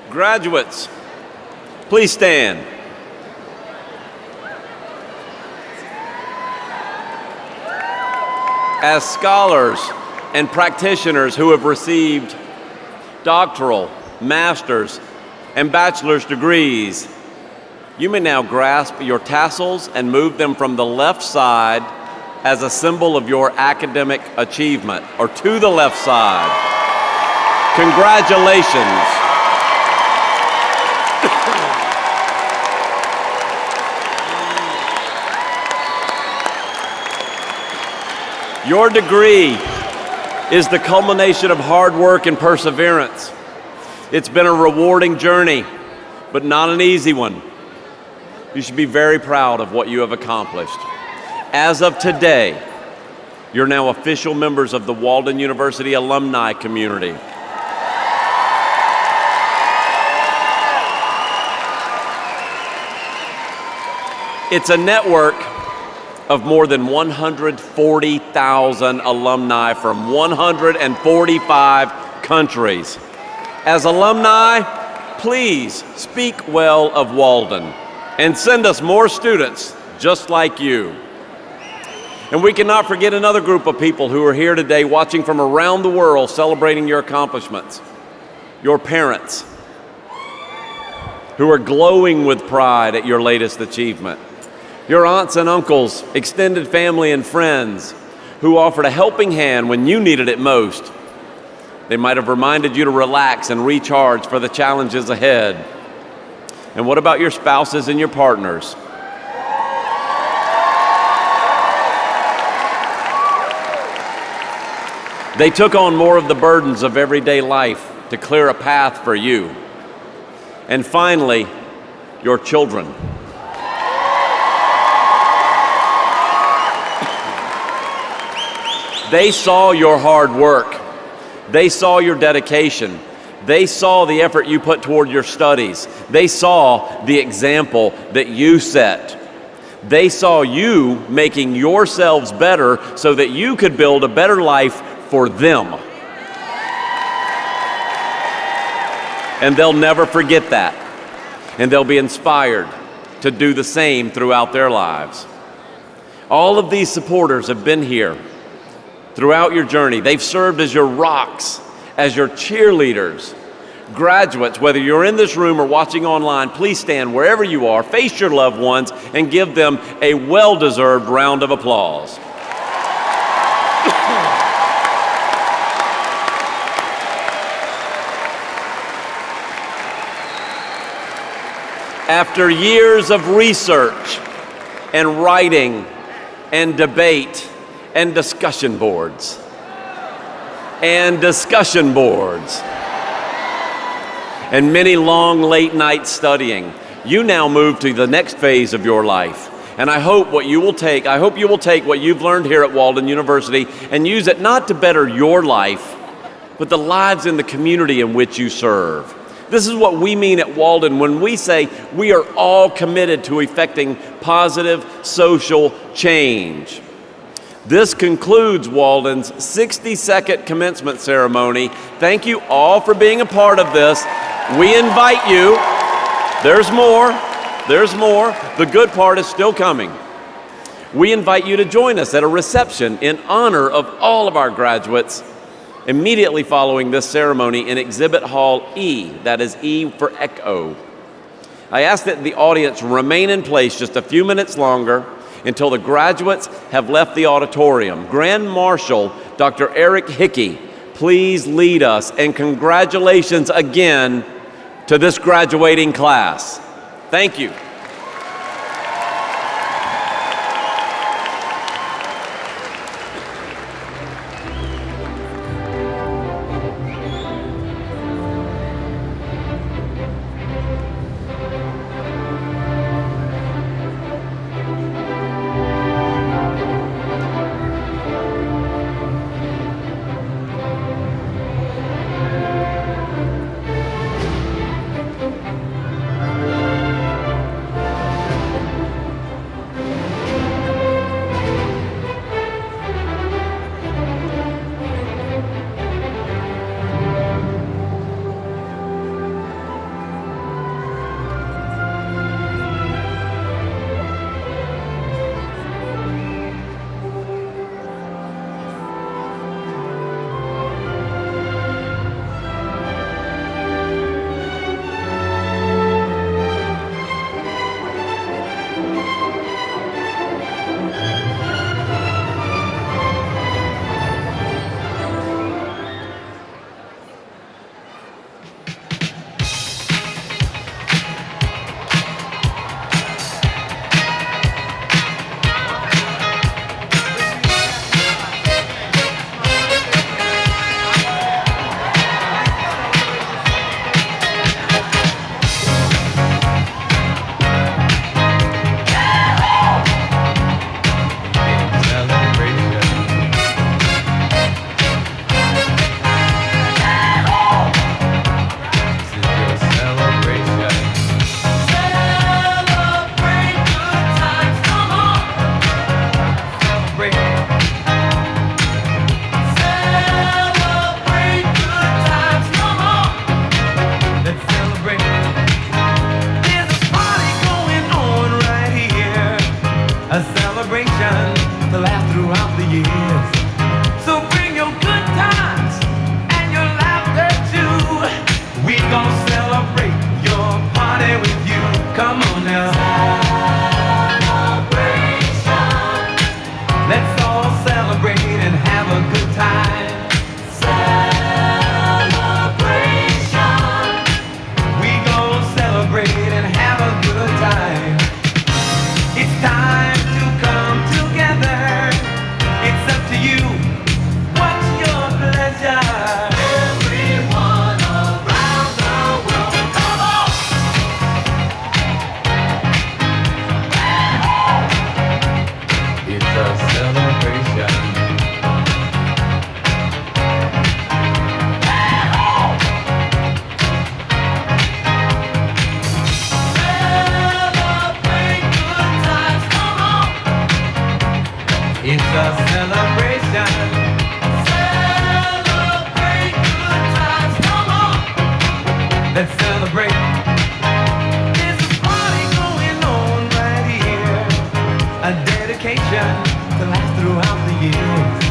Graduates, please stand. As scholars and practitioners who have received doctoral, master's, and bachelor's degrees, you may now grasp your tassels and move them from the left side as a symbol of your academic achievement, or to the left side. Congratulations. Your degree is the culmination of hard work and perseverance. It's been a rewarding journey, but not an easy one. You should be very proud of what you have accomplished. As of today, you're now official members of the Walden University alumni community. It's a network of more than 140,000 alumni from 145 countries. As alumni, please speak well of Walden and send us more students just like you. And we cannot forget another group of people who are here today watching from around the world celebrating your accomplishments. Your parents, who are glowing with pride at your latest achievement. Your aunts and uncles, extended family and friends who offered a helping hand when you needed it most. They might have reminded you to relax and recharge for the challenges ahead. And what about your spouses and your partners? They took on more of the burdens of everyday life to clear a path for you. And finally, your children. They saw your hard work. They saw your dedication. They saw the effort you put toward your studies. They saw the example that you set. They saw you making yourselves better so that you could build a better life for them. And they'll never forget that. And they'll be inspired to do the same throughout their lives. All of these supporters have been here throughout your journey. They've served as your rocks, as your cheerleaders. Graduates, whether you're in this room or watching online, please stand wherever you are, face your loved ones, and give them a well-deserved round of applause. After years of research and writing and debate and discussion boards, and many long late nights studying, you now move to the next phase of your life. And I hope you will take what you've learned here at Walden University and use it not to better your life, but the lives in the community in which you serve. This is what we mean at Walden when we say we are all committed to effecting positive social change. This concludes Walden's 60-second commencement ceremony. Thank you all for being a part of this. We invite you. There's more. The good part is still coming. We invite you to join us at a reception in honor of all of our graduates immediately following this ceremony in Exhibit Hall E, that is E for Echo. I ask that the audience remain in place just a few minutes longer until the graduates have left the auditorium. Grand Marshal Dr. Eric Hickey, please lead us, and congratulations again to this graduating class. Thank you. It's a celebration. Celebrate good times, come on. Let's celebrate. There's a party going on right here. A dedication to last throughout the years.